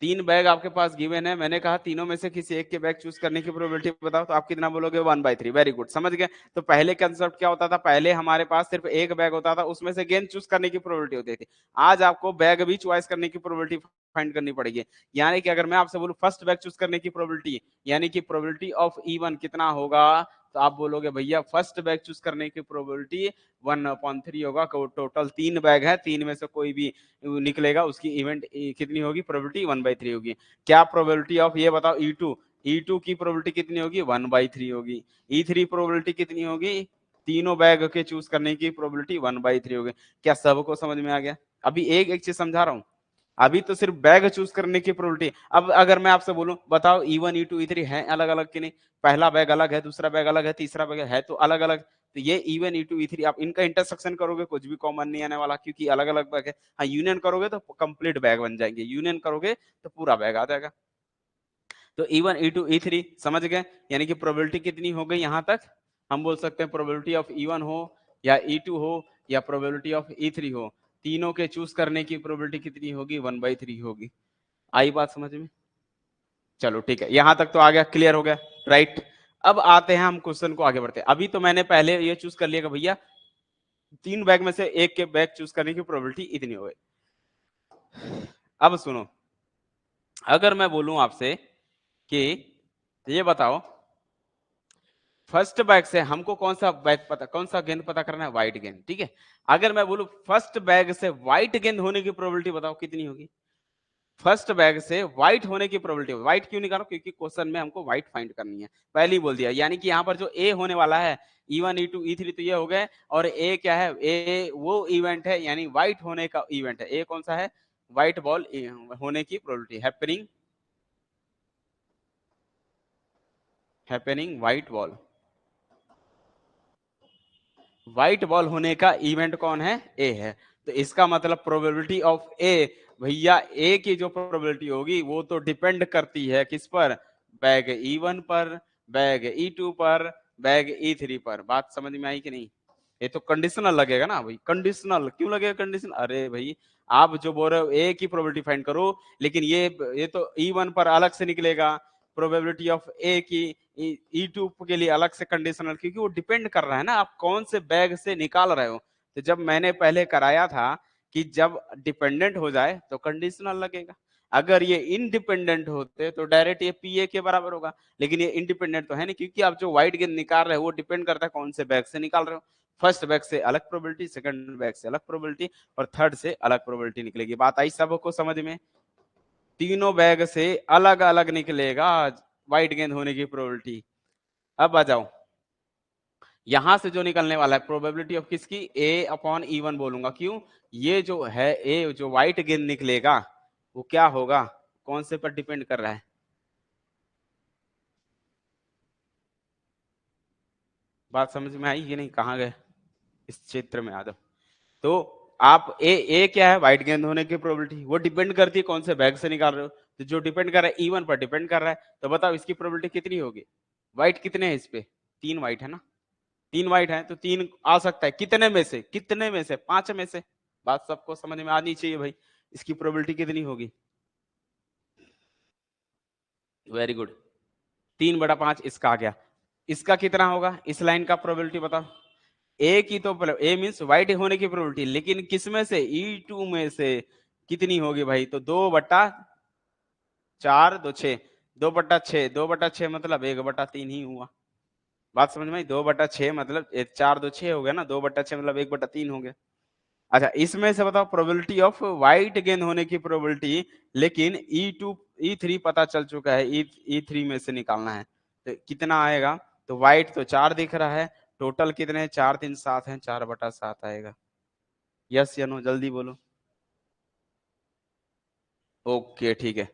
3 बैग आपके पास गिवन है, मैंने कहा तीनों में से किसी एक के बैग चूज करने की प्रोबेबिलिटी बताओ, तो आप कितना बोलोगे? 1/3। वेरी गुड, समझ गए। तो पहले कंसेप्ट क्या होता था, पहले हमारे पास सिर्फ एक बैग होता था, उसमें से गेंद चूज करने की प्रोबेबिलिटी होती थी। आज आपको बैग भी चॉइस करने की प्रोबेबिलिटी फाइंड करनी पड़ेगी। यानी कि अगर मैं आपसे बोलूं फर्स्ट बैग चूज करने की प्रोबेबिलिटी, यानी कि प्रोबेबिलिटी ऑफ E1 कितना होगा, तो आप बोलोगे भैया फर्स्ट बैग चूज करने की प्रोबेबिलिटी 1/3 होगा। टोटल 3 बैग है, 3 में से कोई भी निकलेगा उसकी इवेंट कितनी होगी, प्रोबेबिलिटी 1/3 होगी। क्या प्रोबेबिलिटी ऑफ, ये बताओ, E2 की प्रोबेबिलिटी कितनी होगी? 1/3 होगी। E3 प्रोबेबिलिटी कितनी होगी? तीनों बैग के चूज करने की प्रोबेबिलिटी 1/3 होगी। क्या सबको समझ में आ गया? अभी एक एक चीज समझा रहा हूं, अभी तो सिर्फ बैग चूज करने की प्रोबेबिलिटी। अब अगर मैं आपसे बोलूं बताओ E1 E2 E3 है अलग अलग कि नहीं? पहला बैग अलग है, दूसरा बैग अलग है, तीसरा बैग है, तो अलग अलग। तो ये E1 E2 E3 आप इनका इंटरसेक्शन करोगे कुछ भी कॉमन नहीं आने वाला, क्योंकि अलग अलग बैग है। हाँ, यूनियन करोगे तो कंप्लीट बैग बन जाएंगे, यूनियन करोगे तो पूरा बैग आ जाएगा। तो E1 E2 E3 समझ गए, यानी कि प्रोबेबिलिटी कितनी हो गई यहां तक? हम बोल सकते हैं प्रोबेबिलिटी ऑफ E1 हो या E2 हो या प्रोबेबिलिटी ऑफ E3 हो, तीनों के चूज करने की प्रोबेबिलिटी कितनी होगी? 1/3 होगी। आई बात समझ में? चलो ठीक है, यहां तक तो आ गया, क्लियर हो गया, राइट। अब आते हैं हम क्वेश्चन को आगे बढ़ते हैं। अभी तो मैंने पहले ये चूज कर लिया कि भैया 3 बैग में से एक के बैग चूज करने की प्रोबेबिलिटी इतनी हो गई। अब सुनो, अगर मैं बोलूं आपसे कि ये बताओ फर्स्ट बैग से हमको कौन सा बैग पता, कौन सा गेंद पता करना है? व्हाइट गेंद, ठीक है। अगर मैं बोलूं फर्स्ट बैग से व्हाइट गेंद होने की प्रोबेबिलिटी बताओ कितनी होगी? फर्स्ट बैग से व्हाइट होने की प्रोबेबिलिटी, व्हाइट क्यों निकालो? क्योंकि क्वेश्चन में हमको व्हाइट फाइंड करनी है, पहले ही बोल दिया। यानी कि यहाँ पर जो ए होने वाला है E1 E2 E3 तो ये हो गए, और ए क्या है? ए वो इवेंट है, यानी व्हाइट होने का इवेंट है। ए कौन सा है? व्हाइट बॉल होने की probability, happening white ball, white ball होने का इवेंट कौन है? ए है। तो इसका मतलब प्रोबेबिलिटी ऑफ ए, भैया ए की जो प्रोबेबिलिटी होगी वो तो डिपेंड करती है किस पर? बैग E1 पर, बैग E2 पर, बैग E3 पर। बात समझ में आई कि नहीं? ये तो कंडीशनल लगेगा ना भाई। कंडीशनल क्यों लगेगा कंडीशनल? अरे भाई आप जो बोल रहे हो ए की प्रोबेबिलिटी फाइंड करो, लेकिन ये तो E1 पर अलग से निकलेगा, प्रोबेबिलिटी ऑफ ए की E2 के लिए अलग से कंडीशनल, क्योंकि वो डिपेंड कर रहा है ना आप कौन से बैग से निकाल रहे हो। तो जब मैंने पहले कराया था कि जब डिपेंडेंट हो जाए तो कंडीशनल लगेगा, अगर ये इंडिपेंडेंट होते तो डायरेक्ट ये पीए के बराबर होगा। लेकिन ये इंडिपेंडेंट तो है नहीं, क्योंकि आप जो व्हाइट गेंद निकाल रहे हो वो डिपेंड करता है कौन से बैग से निकाल रहे हो। फर्स्ट बैग से अलग प्रोबेबिलिटी, सेकंड बैग से अलग प्रोबेबिलिटी, और थर्ड से अलग प्रोबेबिलिटी निकलेगी। बात आई सबको समझ में? तीनों बैग से अलग अलग निकलेगा व्हाइट गेंद होने की प्रोबेबिलिटी। अब आ जाओ, यहां से जो निकलने वाला है प्रोबेबिलिटी ऑफ किसकी? A/E1 बोलूंगा। क्यों? ये जो है ए जो व्हाइट गेंद निकलेगा वो क्या होगा, कौन से पर डिपेंड कर रहा है? बात समझ में आई कि नहीं? कहां गए? इस क्षेत्र में आ जाओ। तो आप ए क्या है? व्हाइट गेंद होने की प्रोबेबिलिटी, वो डिपेंड करती है कौन से बैग से निकाल रहे हो। तो जो डिपेंड कर रहा है E1 पर डिपेंड कर रहा है, तो बताओ इसकी प्रोबेबिलिटी कितनी होगी? व्हाइट कितने हैं इस पे? 3 व्हाइट है ना, 3 व्हाइट है तो 3 आ सकता है कितने में से? कितने में से? 5 में से। बात सबको समझ में आनी चाहिए भाई। इसकी प्रोबेबिलिटी कितनी होगी? वेरी गुड, 3/5 इसका आ गया। इसका कितना होगा इस लाइन का? प्रोबेबिलिटी बताओ। ए की तो ए मींस व्हाइट होने की प्रोबेबिलिटी, लेकिन किस में से? E2 में से कितनी होगी भाई? तो 2/4, 2/6, 2/6, 2/6 मतलब 1/3 ही हुआ। बात समझ में आई? 2/6 मतलब 4 2 6 हो गया ना, 2/6 मतलब 1/3 हो गया। अच्छा, इसमें से बताओ प्रोबेबिलिटी ऑफ व्हाइट गेंद होने की प्रोबेबिलिटी, लेकिन E2 E3 पता चल चुका है, E3 में से निकालना है तो कितना आएगा? तो व्हाइट तो 4 दिख रहा है, टोटल कितने हैं? 4 3 7 है, 4/7 आएगा। यस या नो, जल्दी बोलो। ओके ठीक है।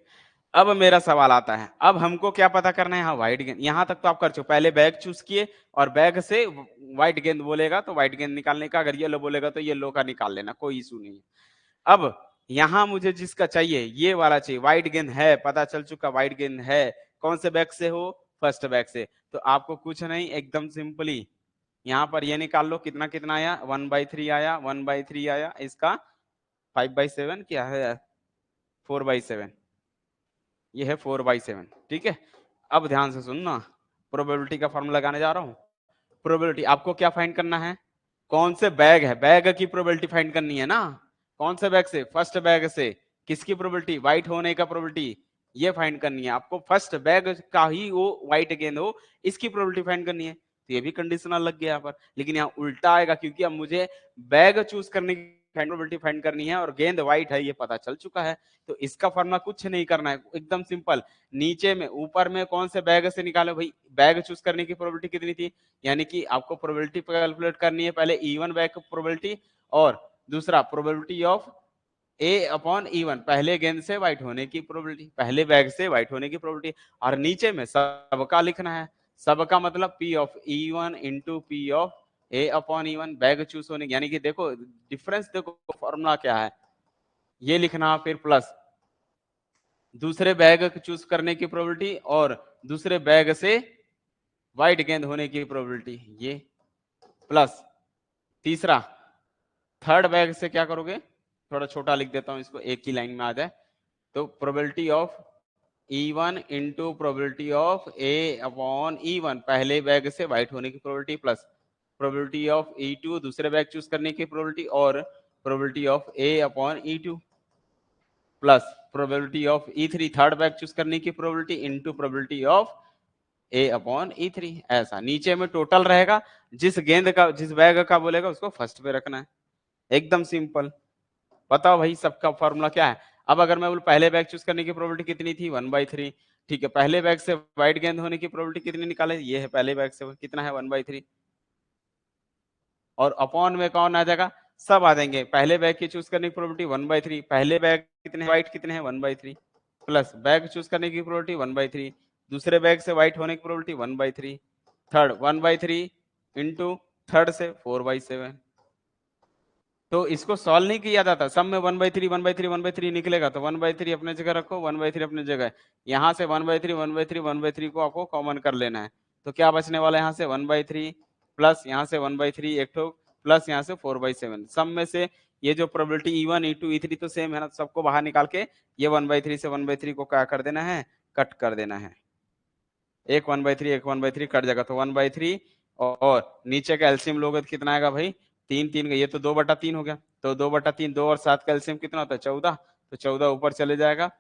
अब मेरा सवाल आता है, अब हमको क्या पता करना है? हाँ, व्हाइट गेंद, यहां तक तो आप कर चुके। पहले बैग चूज किए और बैग से व्हाइट गेंद बोलेगा तो व्हाइट गेंद निकालने का, अगर येलो बोलेगा तो येलो का निकाल लेना, कोई इशू नहीं है। अब यहां मुझे जिसका चाहिए ये वाला चाहिए, व्हाइट गेंद है, पता चल चुका व्हाइट गेंद है। कौन से बैग से हो? फर्स्ट बैग से। तो आपको कुछ नहीं, एकदम सिंपली यहाँ पर ये निकाल लो, कितना कितना आया? 1/3 आया, 1/3 आया, इसका 5/7 क्या है? 4/7, ये है 4/7। ठीक है, अब ध्यान से सुनना, प्रोबेबिलिटी का फॉर्मूला लगाने जा रहा हूं। प्रोबेबिलिटी आपको क्या फाइंड करना है? कौन से बैग है, बैग की प्रोबेबिलिटी फाइंड करनी है ना। कौन से बैग से? फर्स्ट बैग से। किसकी प्रोबेबिलिटी? व्हाइट होने का प्रोबेबिलिटी, ये फाइंड करनी है आपको। फर्स्ट बैग का ही वो व्हाइट गेंद हो, इसकी प्रोबेबिलिटी फाइंड करनी है। तो ये भी कंडीशनल लग गया यहाँ पर, लेकिन यहाँ उल्टा आएगा, क्योंकि अब मुझे बैग चूज करने की प्रोबेबिलिटी फाइंड करनी है और गेंद व्हाइट है ये पता चल चुका है। तो इसका फॉर्मूला कुछ नहीं करना है, एकदम सिंपल। नीचे में, ऊपर में कौन से बैग से निकालो भाई? बैग चूज करने की प्रोबेबिलिटी कितनी थी? यानी कि आपको प्रोबेबिलिटी कैलकुलेट करनी है, पहले E1 बैग की प्रोबेबिलिटी और दूसरा प्रोबेबिलिटी ऑफ A/E1, पहले गेंद से व्हाइट होने की प्रोबेबिलिटी, पहले बैग से व्हाइट होने की प्रोबेबिलिटी, और नीचे में सबका लिखना है। सबका मतलब P of E1 into P of A/E1, bag choose होने, यानी कि देखो डिफरेंस, देखो फॉर्मूला क्या है, ये लिखना, फिर प्लस दूसरे बैग चूज करने की प्रोबेबिलिटी और दूसरे बैग से व्हाइट गेंद होने की प्रोबेबिलिटी, ये प्लस तीसरा थर्ड बैग से क्या करोगे? थोड़ा छोटा लिख देता हूं इसको, एक ही लाइन में आ जाए। तो probability of E1 into probability of A/E1, पहले बैग से व्हाइट होने की probability, plus probability of E2, दूसरे बैग चूज करने की प्रोबेबिलिटी, और probability of A/E2, plus probability of E3, third bag choose करने की probability, into probability of A/E3। ऐसा नीचे में टोटल रहेगा, जिस गेंद का, जिस बैग का बोलेगा उसको फर्स्ट पे रखना है, एकदम सिंपल। बताओ भाई सबका फॉर्मूला क्या है? अब अगर मैं बोलूं पहले बैग चूज करने की प्रोबेबिलिटी कितनी थी? 1/3। ठीक है, पहले बैग से व्हाइट गेंद होने की प्रोबेबिलिटी कितनी निकाले? ये है पहले बैग से, कितना है? 1/3। और अपॉन में कौन आ जाएगा? सब आ जाएंगे। पहले बैग की चूज करने की प्रोबेबिलिटी 1/3, पहले बैग कितने व्हाइट कितने हैं? 1/3, प्लस बैग चूज करने की प्रोबेबिलिटी 1/3, दूसरे बैग से व्हाइट होने की प्रोबेबिलिटी 1/3, थर्ड 1/3 इंटू थर्ड से 4/7। तो इसको सॉल्व नहीं किया जाता, सब में 1/3 1/3 1/3 निकलेगा, तो 1/3 अपने जगह रखो, 1/3 अपने जगह। यहाँ से 1/3 1/3 1/3 को आपको कॉमन कर लेना है, तो क्या बचने वाला है? यहाँ से 1/3 प्लस यहाँ से 1/3 एक ठो, प्लस यहाँ से 4/7। सब में से ये जो प्रोबेबिलिटी E1 E2 E3 तो सेम है ना, सबको बाहर निकाल के ये 1/3 से 1/3 को क्या कर देना है? कट कर देना है। एक 1/3 एक 1/3 कट जाएगा, तो 1/3 और नीचे का एलसीएम लोगे तो कितना आएगा भाई? 3 3 का, ये तो 2/3 हो गया, तो 2/3, 2 और 7 का एलसीएम कितना होता है? 14, तो 14 ऊपर चले जाएगा।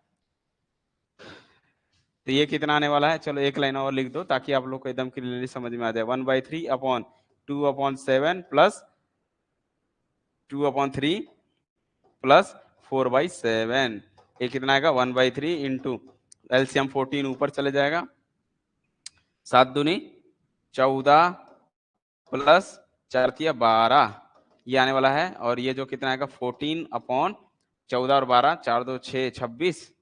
तो ये कितना आने वाला है? चलो एक लाइन और लिख दो ताकि आप लोग को एकदम क्लियरली समझ में आ जाए। 1/3 अपॉन 2/7 प्लस 2/3 प्लस 4/7, ये कितना आएगा? 1/3 इंटू एलसीएम 14 ऊपर चले जाएगा, 7 दूनी 14 प्लस 4 तिया 12, ये आने वाला है। और ये जो कितना आएगा? 14/14 और 12, 4 2 6 26,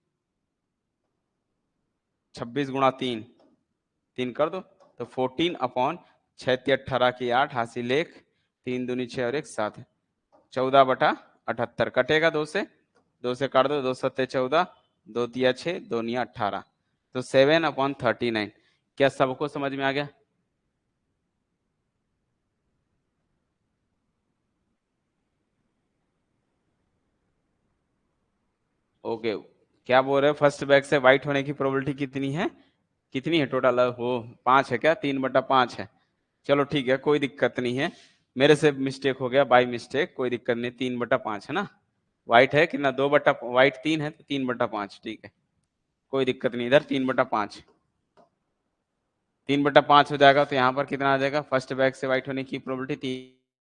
26 गुणा 3, 3 कर दो, तो 14/6 18 की 8 हासिल 1, 3 दूनी 6 और 1 7, 14/78 कटेगा 2 से, 2 से काट दो, 2 7 14, 2 तिया 6, 2 निया 18, तो 7/39। क्या सबको समझ में आ गया? ओके, क्या बोल रहे हो? फर्स्ट बैग से व्हाइट होने की प्रोबेबिलिटी कितनी है? कितनी है टोटल? हो 5 है क्या? 3/5 है। चलो ठीक है, कोई दिक्कत नहीं है, मेरे से मिस्टेक हो गया, बाय मिस्टेक, कोई दिक्कत नहीं। 3/5 है ना, व्हाइट है कितना? 2 व्हाइट 3 है तो 3/5, ठीक है, कोई दिक्कत नहीं। इधर 3/5, 3/5 हो जाएगा, तो यहाँ पर कितना आ जाएगा? फर्स्ट बैग से व्हाइट होने की प्रोबेबिलिटी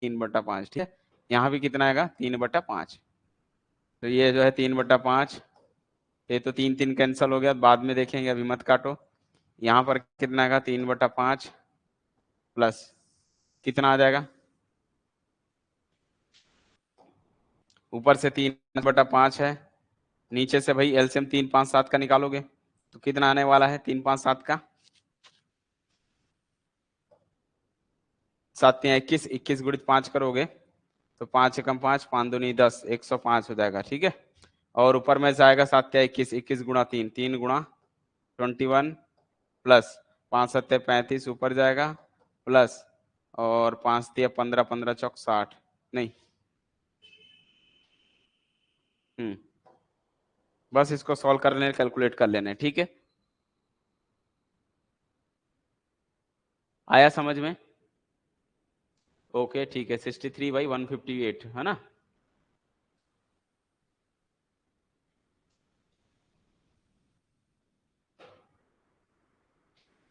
3/5, ठीक है। यहाँ भी कितना आएगा 3/5। तो ये जो है 3/5, ये तो 3 3 कैंसिल हो गया, बाद में देखेंगे, अभी मत काटो। यहाँ पर कितना आएगा 3/5 प्लस कितना आ जाएगा, ऊपर से 3/5 है, नीचे से भाई एलसीएम 3 5 7 का निकालोगे तो कितना आने वाला है 3 5 7 का, 7 3 21, 21 गुणित 5 करोगे तो 5 एकम 5, 5 दूनी 10, 105 हो जाएगा, ठीक है। और ऊपर में जाएगा 7 3 21, 21 गुणा 3, 3 गुणा 21 प्लस 5 7 35 ऊपर जाएगा प्लस और 5 3 15, 15 चौक 60, नहीं बस इसको सॉल्व कर लेने, कैलकुलेट कर लेने, ठीक है। आया समझ में? ओके ठीक है, 63/158 है ना।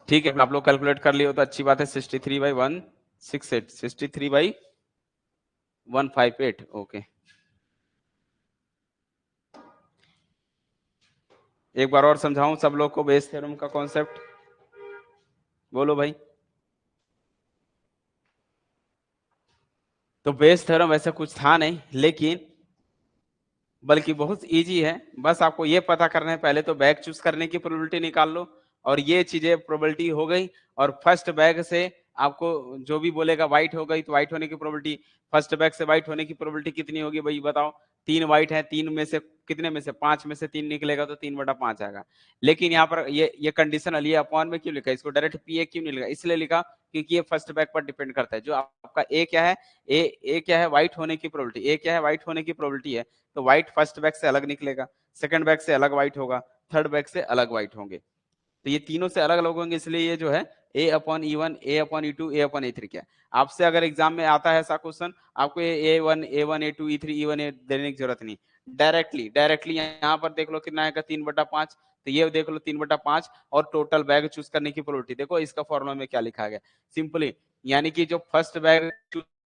ठीक है, आप लोग कैलकुलेट कर लियो तो अच्छी बात है। 63/168, 63/158, ओके। एक बार और समझाऊं सब लोग को बेस थ्योरम का कॉन्सेप्ट, बोलो भाई। तो बेस थ्योरम वैसे कुछ था नहीं, लेकिन बल्कि बहुत इजी है। बस आपको ये पता करना है, पहले तो बैग चूज करने की प्रोबेबिलिटी निकाल लो, और ये चीजें प्रोबेबिलिटी हो गई। और फर्स्ट बैग से आपको जो भी बोलेगा व्हाइट हो गई तो व्हाइट होने की प्रोबेबिलिटी, फर्स्ट बैग से व्हाइट होने की प्रोबेबिलिटी कितनी होगी भाई बताओ। 3 व्हाइट है, 3 में से कितने में से 5 में से 3 निकलेगा तो 3/5 आएगा। लेकिन यहाँ पर ये कंडीशन ये अपॉन में क्यों लिखा, इसको डायरेक्ट पीए क्यों नहीं लिखा, इसलिए लिखा क्योंकि ये फर्स्ट बैग पर डिपेंड करता है। जो आपका ए क्या है, ए क्या है व्हाइट होने की प्रोबेबिलिटी, ए क्या है व्हाइट होने की प्रोबेबिलिटी है, तो व्हाइट फर्स्ट बैग से अलग निकलेगा, सेकंड बैग से अलग व्हाइट होगा, थर्ड बैग से अलग व्हाइट होंगे। तो ये तीनों से अलग अलग होंगे, इसलिए ये जो है A/E1, A/E2, A/E3 क्या है। आपसे अगर एग्जाम में आता है ऐसा क्वेश्चन, आपको ये A1 A1 A2 E3 E1 देने की जरूरत नहीं, डायरेक्टली यहाँ पर देख लो कितना आएगा 3/5। तो ये देख लो 3/5 और टोटल बैग चूज करने की प्रोबेबिलिटी देखो, इसका फॉर्मूला में क्या लिखा गया सिंपली, यानी कि जो फर्स्ट बैग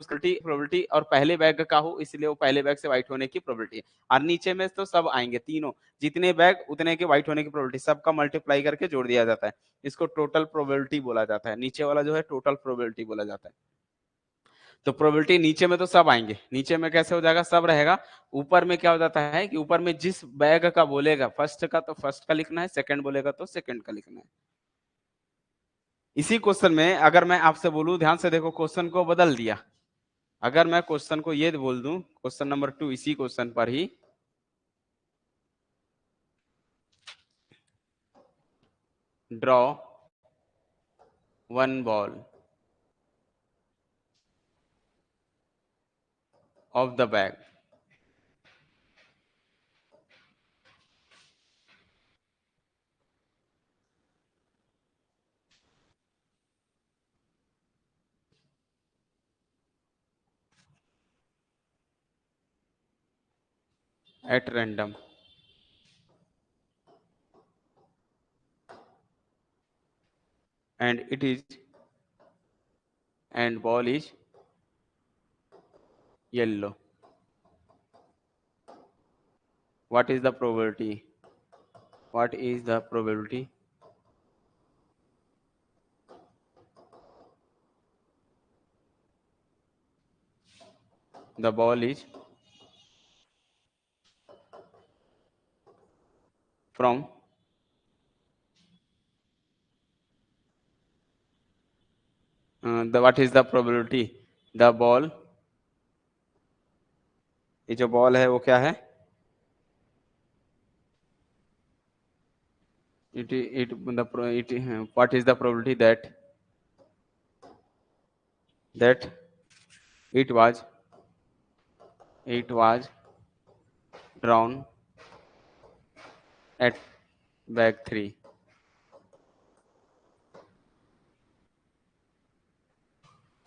प्रोबेबिलिटी और पहले बैग का हो, इसलिए वो पहले बैग से व्हाइट होने की प्रोबेबिलिटी है। और नीचे में तो सब आएंगे तीनों, जितने बैग उतने के व्हाइट होने की प्रोबेबिलिटी, सबका मल्टीप्लाई करके जोड़ दिया जाता है, इसको टोटल प्रोबेबिलिटी बोला जाता है। नीचे वाला जो है टोटल प्रोबेबिलिटी बोला जाता है। तो प्रोबेबिलिटी नीचे में तो सब आएंगे, नीचे में कैसे हो जाएगा, सब रहेगा। ऊपर में क्या हो जाता है कि ऊपर में जिस बैग का बोलेगा फर्स्ट का तो फर्स्ट का लिखना है, सेकंड बोलेगा तो सेकंड का लिखना है। इसी क्वेश्चन में अगर मैं आपसे बोलूं, ध्यान से देखो, क्वेश्चन को बदल दिया। अगर मैं क्वेश्चन को ये बोल दूं, क्वेश्चन नंबर 2, इसी क्वेश्चन पर ही, draw one ball of the bag at random and it is and ball is yellow. What is the probability? What is the probability the ball is from what is the probability the ball, ये जो ball है वो क्या है, what is the probability that it was drawn at bag 3।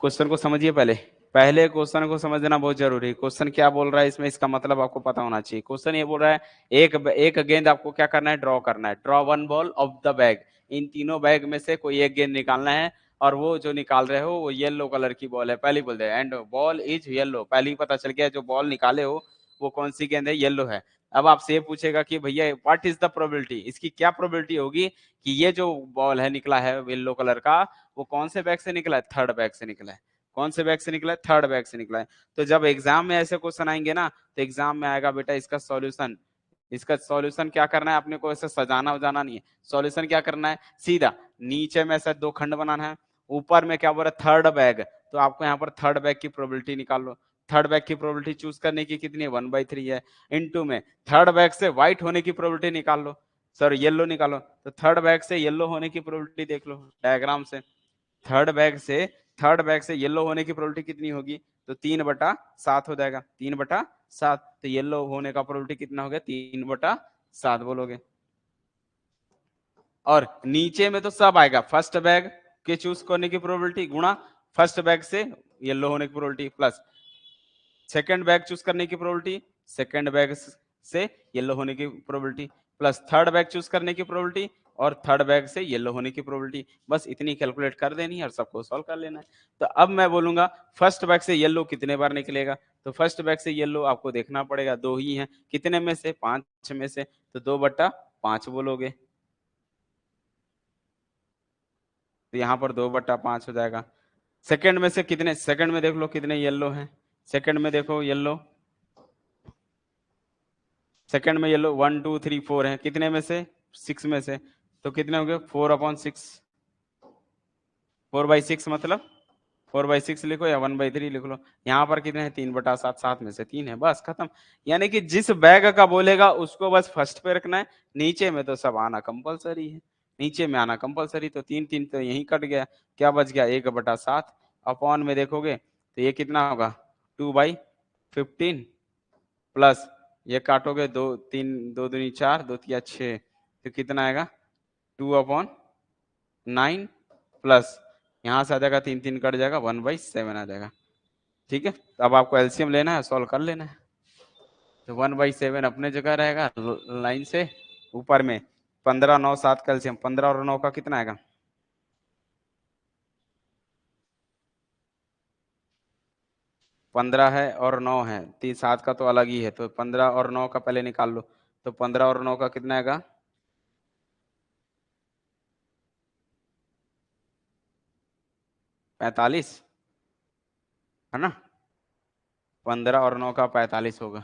Question को समझिए, पहले question को समझना बहुत जरूरी है। क्वेश्चन क्या बोल रहा है इसमें, इसका मतलब आपको पता होना चाहिए। क्वेश्चन ये बोल रहा है एक गेंद आपको क्या करना है, ड्रॉ करना है, draw one ball of the bag, इन तीनों बैग में से कोई एक गेंद निकालना है और वो जो निकाल रहे हो वो येलो कलर की बॉल है, पहली बोल दे एंड बॉल इज येलो, पहले ही पता चल गया जो बॉल निकाले हो वो कौन सी गेंद है, येलो है। अब आपसे ये पूछेगा कि भैया व्हाट इज द प्रोबेबिलिटी, इसकी क्या प्रोबेबिलिटी होगी कि ये जो बॉल है निकला है येलो कलर का वो कौन से बैग से निकला है, थर्ड बैग से निकला है। कौन से बैग से निकला है, थर्ड बैग से निकला है। तो जब एग्जाम में ऐसे क्वेश्चन आएंगे ना तो एग्जाम में आएगा बेटा इसका सॉल्यूशन, इसका सॉल्यूशन क्या करना है अपने को, ऐसे सजाना वजाना नहीं है, सॉल्यूशन क्या करना है, सीधा नीचे में ऐसा दो खंड बनाना है, ऊपर में क्या बोल रहा है थर्ड बैग, तो आपको यहाँ पर थर्ड बैग की प्रोबेबिलिटी निकाल लो। थर्ड बैग की प्रोबेबिलिटी चूज करने की कितनी है, 1/3 है। इनटू में थर्ड बैग से व्हाइट होने की प्रोबेबिलिटी निकाल लो, सर येलो निकालो, तो थर्ड बैग से येलो होने की प्रोबेबिलिटी देख लो डायग्राम से। थर्ड बैग से येलो होने की प्रोबेबिलिटी कितनी होगी, तो 3/7 हो जाएगा, 3/7, तो येलो होने का प्रोबेबिलिटी कितना हो गया, 3/7 बोलोगे। और नीचे में तो सब आएगा, फर्स्ट बैग के चूज करने की प्रोबेबिलिटी गुणा फर्स्ट बैग से येलो होने की probability plus second bag choose करने की प्रोबेबिलिटी, सेकंड बैग से येलो होने की probability plus third bag choose करने की प्रोबेबिलिटी और थर्ड बैग से येलो होने की प्रोबेबिलिटी, बस इतनी कैलकुलेट कर देनी है और सबको सॉल्व कर लेना है। तो अब मैं बोलूंगा फर्स्ट बैग से येलो कितने बार निकलेगा, तो फर्स्ट बैग से येलो आपको देखना पड़ेगा, दो ही है, कितने में से, 5 में से, तो 2/5 बोलोगे, तो यहाँ पर 2/5 हो जाएगा। सेकंड में से कितने, सेकंड में देख लो कितने येलो हैं, सेकंड में देखो येलो, सेकंड में येलो 1 2 3 4 है, कितने में से, 6 में से, तो कितने हो गए 4/6, 4/6 मतलब 4/6 लिखो या 1/3 लिख लो। यहाँ पर कितने हैं, 3/7, 7 में से 3 है, बस खत्म। यानी कि जिस बैग का बोलेगा उसको बस फर्स्ट पे रखना है, नीचे में तो सब आना कंपलसरी है, नीचे में आना कंपलसरी, तो 3 3 तो यही कट गया, क्या बच गया 1/7, अपॉन में देखोगे तो ये कितना होगा 2/15 प्लस ये काटोगे 2 3 2 दूनी 4 2 तिया 6, तो कितना आएगा 2/9 प्लस यहाँ से आ जाएगा 3 3 कट जाएगा 1/7 आ जाएगा। ठीक है, अब आपको एलसीएम लेना है, सॉल्व कर लेना है। तो 1/7 अपने जगह रहेगा लाइन से, ऊपर में 15 9 7 का एलसीएम, 15 और 9 का कितना आएगा, 15 है और 9 है, 7 का तो अलग ही है, तो 15 और 9 का पहले निकाल लो, तो 15 और 9 का कितना आएगा 45, है ना, 15 और 9 का 45 होगा,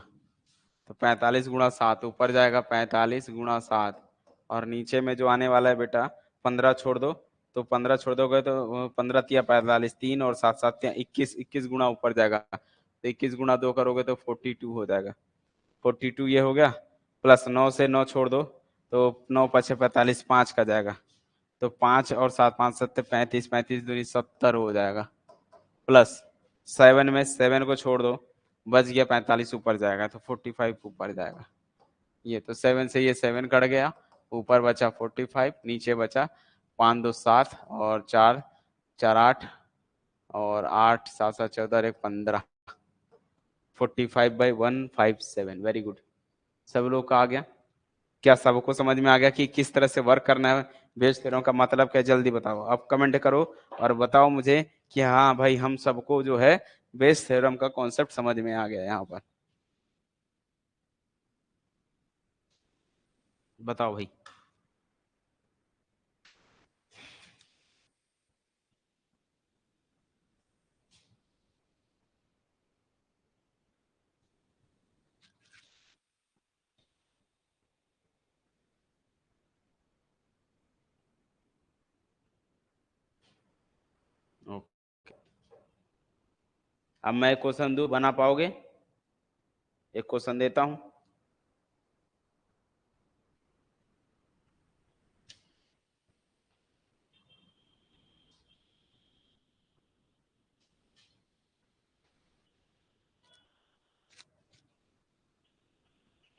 तो 45 × 7 ऊपर जाएगा, 45 × 7 और नीचे में जो आने वाला है बेटा 15 छोड़ दो, तो 15 छोड़ दोगे तो 15 तिया 45, 3 और 7 7 तिया 21, 21 गुना ऊपर जाएगा, तो 21 × 2 करोगे तो 42 हो जाएगा, 42 ये हो गया, प्लस 9 से 9 छोड़ दो, तो 9 5 45, 5 का जाएगा, तो 5 और 7 5 7 35, 35 दूनी 70 हो जाएगा, प्लस 7 में 7 को छोड़ दो, बच गया 45 ऊपर जाएगा, तो 45 ऊपर जाएगा। ये तो 7 से ये 7 कट गया, ऊपर बचा 45, नीचे बचा 5 2 7 और 4 4 8 और 8 7 7 14 1 15, 45/157। वेरी गुड, सब लोग का आ गया, क्या सबको समझ में आ गया कि किस तरह से वर्क करना है, बेस थ्योरम का मतलब क्या, जल्दी बताओ, अब कमेंट करो और बताओ मुझे कि हाँ भाई हम सबको जो है बेस थ्योरम का कॉन्सेप्ट समझ में आ गया। यहाँ पर बताओ भाई। ओके, अब मैं एक क्वेश्चन दूं, बना पाओगे, एक क्वेश्चन देता हूं,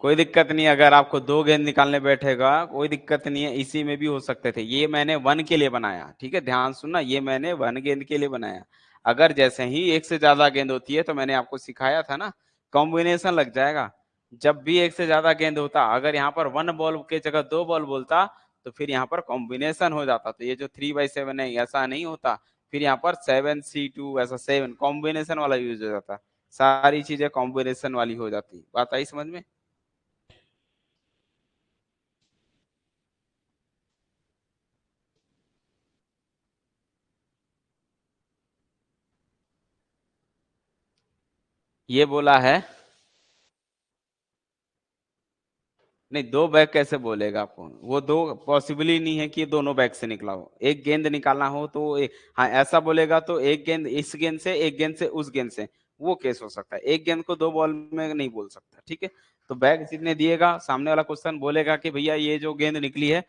कोई दिक्कत नहीं, अगर आपको दो गेंद निकालने बैठेगा कोई दिक्कत नहीं है, इसी में भी हो सकते थे, ये मैंने 1 के लिए बनाया, ठीक है ध्यान सुनना, ये मैंने 1 गेंद के लिए बनाया, अगर जैसे ही एक से ज्यादा गेंद होती है तो मैंने आपको सिखाया था ना कॉम्बिनेशन लग जाएगा, जब भी एक से ज्यादा गेंद होता, अगर यहाँ पर 1 बॉल के जगह 2 बॉल बोलता तो फिर यहाँ पर कॉम्बिनेशन हो जाता। तो ये जो 3/7 है ऐसा नहीं होता, फिर यहाँ पर 7C2 ऐसा 7 कॉम्बिनेशन वाला यूज हो जाता। सारी चीजें कॉम्बिनेशन वाली हो जाती। बात आई समझ में? ये बोला है नहीं, दो बैग कैसे बोलेगा आपको? वो दो पॉसिबल ही नहीं है कि दोनों बैग से निकला हो। एक गेंद निकालना हो तो हाँ ऐसा बोलेगा तो एक गेंद इस गेंद से, एक गेंद से उस गेंद से, वो केस हो सकता है। एक गेंद को दो बॉल में नहीं बोल सकता, ठीक है। तो बैग जितने दिएगा, सामने वाला क्वेश्चन बोलेगा कि भैया ये जो गेंद निकली है,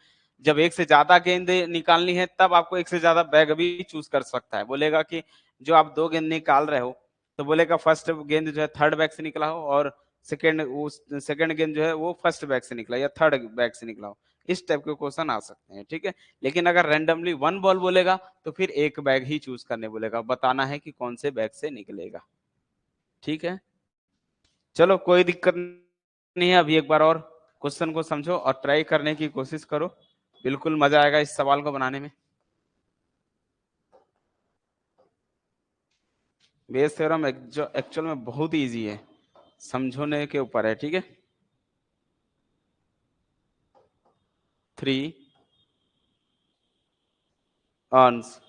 जब एक से ज्यादा गेंद निकालनी है तब आपको एक से ज्यादा बैग भी चूज कर सकता है। बोलेगा कि जो आप दो गेंद निकाल रहे हो, तो बोलेगा फर्स्ट गेंद जो है थर्ड बैग से निकला हो, और सेकंड गेंद जो है वो फर्स्ट बैग से निकला या थर्ड बैग से निकला हो। इस टाइप के क्वेश्चन आ सकते हैं, ठीक है। लेकिन अगर रैंडमली वन बॉल बोलेगा तो फिर एक बैग ही चूज करने बोलेगा, बताना है कि कौन से बैग से निकलेगा, ठीक है। चलो कोई दिक्कत नहीं है। अभी एक बार और क्वेश्चन को समझो और ट्राई करने की कोशिश करो, बिल्कुल मजा आएगा इस सवाल को बनाने में। बेस थ्योरम एक्चुअल में बहुत इजी है, समझने के ऊपर है, ठीक है। 3 अर्न्स,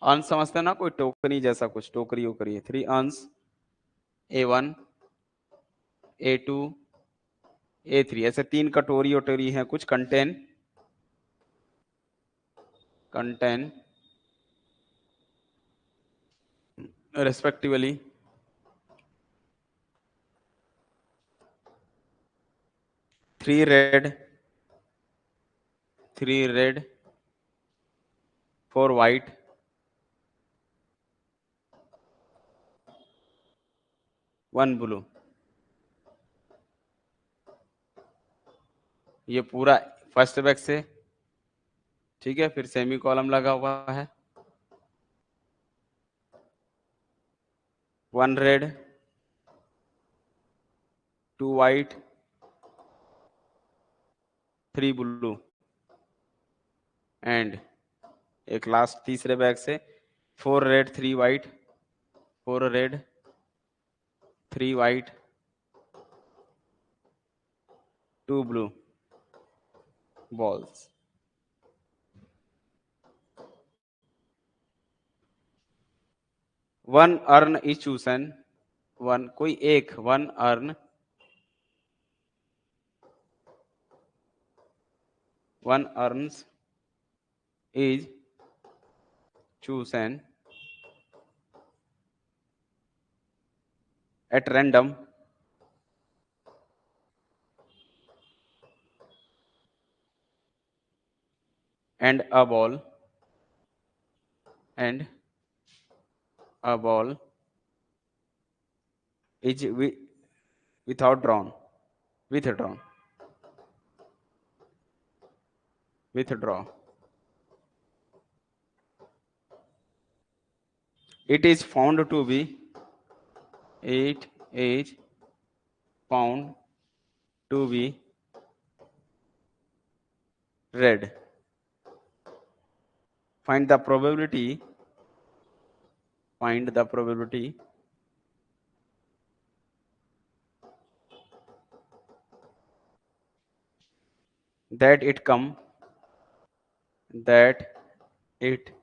अंश समझते हैं ना, कोई टोकरी जैसा कुछ, टोकरी वोकरी है। 3 अंश, A1, A2, A3, ऐसे 3 कटोरी वटोरी हैं कुछ, contain respectively 3 red, 4 white, 1 blue. ये पूरा फर्स्ट बैग से, ठीक है। फिर सेमी कॉलम लगा हुआ है, 1 रेड, 2 white, 3 ब्लू, एंड एक लास्ट तीसरे बैग से 4 red, 3 white, 4 red, 3 white, 2 blue balls। One urn is chosen, one कोई एक, one urn, one urns is chosen at random and a ball is without drawn, withdrawn, withdraw। It is found to be, it is found to be red। Find the probability, find the probability that it come, that it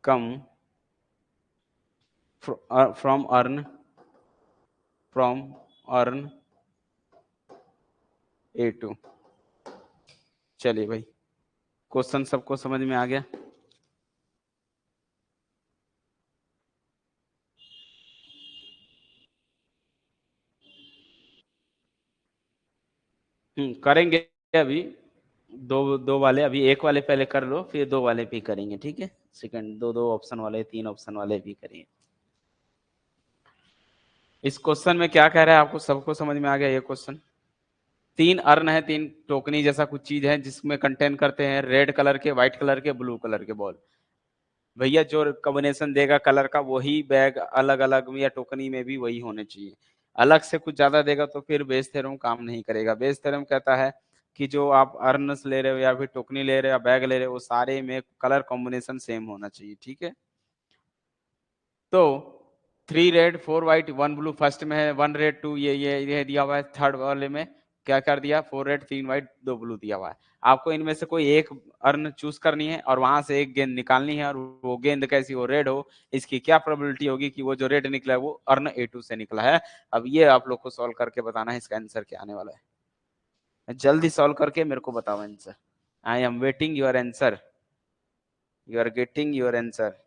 come from earn, from earn A2। चलिए भाई, question सबको समझ में आ गया? करेंगे अभी दो दो वाले, अभी एक वाले पहले कर लो, फिर दो वाले भी करेंगे, ठीक है। सेकंड दो दो ऑप्शन वाले, 3 ऑप्शन वाले भी करेंगे। इस क्वेश्चन में क्या कह रहा है, आपको सबको समझ में आ गया ये क्वेश्चन? 3 अर्न है, 3 टोकनी जैसा कुछ चीज है जिसमें कंटेन करते हैं रेड कलर के, व्हाइट कलर के, ब्लू कलर के बॉल। भैया जो कॉम्बिनेशन देगा कलर का वही बैग अलग अलग या टोकनी में भी वही होने चाहिए। अलग से कुछ ज्यादा देगा तो फिर बेस थ्योरम काम नहीं करेगा। बेस थ्योरम कहता है कि जो आप अर्नस ले रहे हो या फिर टोकनी ले रहे हो या बैग ले रहे हो, वो सारे में कलर कॉम्बिनेशन सेम होना चाहिए, ठीक है। तो 3 रेड 4 व्हाइट 1 ब्लू फर्स्ट में है, 1 रेड 2 ये दिया हुआ है। थर्ड वाले में क्या कर दिया, 4 रेड 3 व्हाइट 2 ब्लू दिया हुआ है। आपको इनमें से कोई एक अर्न चूज करनी है और वहां से एक गेंद निकालनी है, और वो गेंद कैसी हो, रेड हो। इसकी क्या प्रोबेबिलिटी होगी कि वो जो रेड निकला है वो अर्न A2 से निकला है। अब ये आप लोग को सॉल्व करके बताना है इसका आंसर क्या आने वाला है। जल्दी सॉल्व करके मेरे को बताओ answer. I am waiting your answer, you are getting your answer.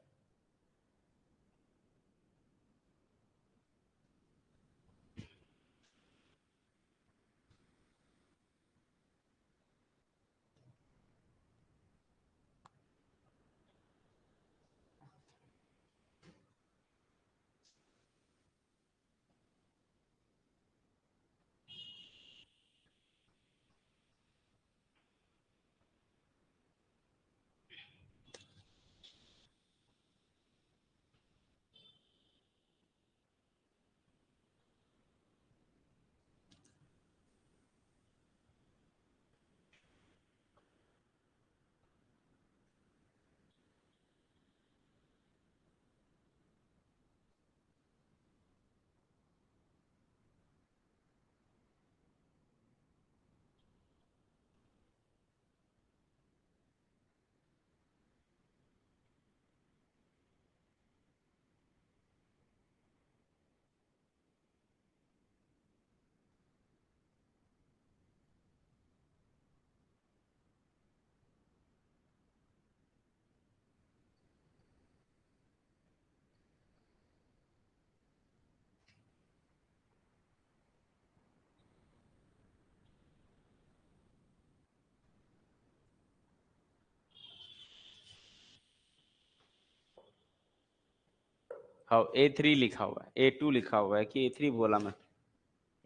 हाँ A3 लिखा हुआ है, A2 लिखा हुआ है कि A3 बोला मैं,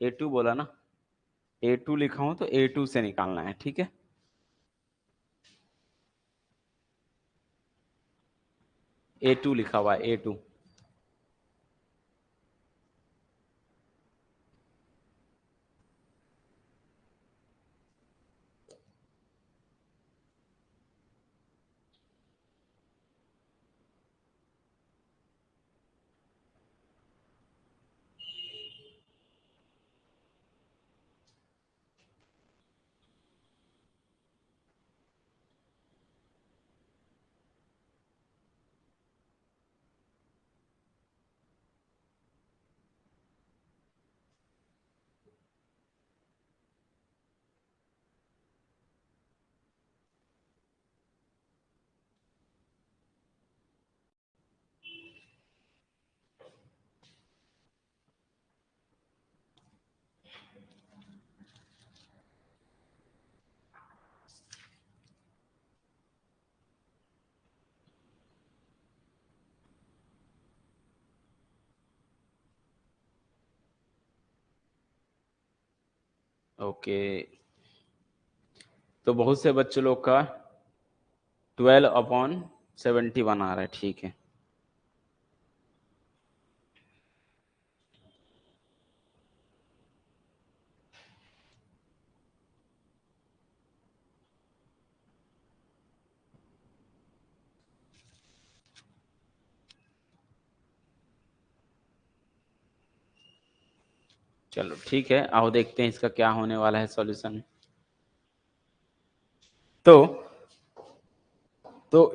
A2 बोला ना, A2 लिखा हूं तो A2 से निकालना है, ठीक है। A2 लिखा हुआ है, A2। ओके, तो बहुत से बच्चों लोग का 12/71 आ रहा है, ठीक है। चलो ठीक है, आओ देखते हैं इसका क्या होने वाला है सॉल्यूशन। तो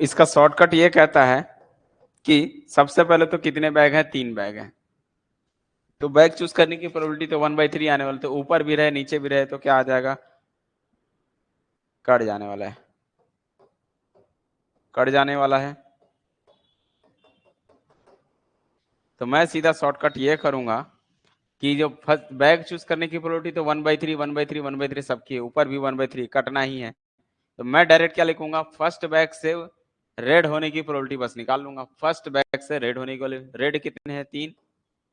इसका शॉर्टकट ये कहता है कि सबसे पहले तो कितने बैग हैं, 3 बैग हैं। तो बैग चूज करने की प्रोबेबिलिटी तो 1/3 आने वाली, तो ऊपर भी रहे नीचे भी रहे तो क्या आ जाएगा, कट जाने वाला है, कट जाने वाला है। तो मैं सीधा शॉर्टकट ये करूंगा कि जो फर्स्ट बैग चूज करने की प्रोबेबिलिटी तो 1/3 1/3 1/3 सबकी है, ऊपर भी 1/3 कटना ही है। तो मैं डायरेक्ट क्या लिखूंगा, फर्स्ट बैग से रेड होने की प्रोबेबिलिटी बस निकाल लूंगा। फर्स्ट बैग से रेड होने की, रेड कितने हैं, 3,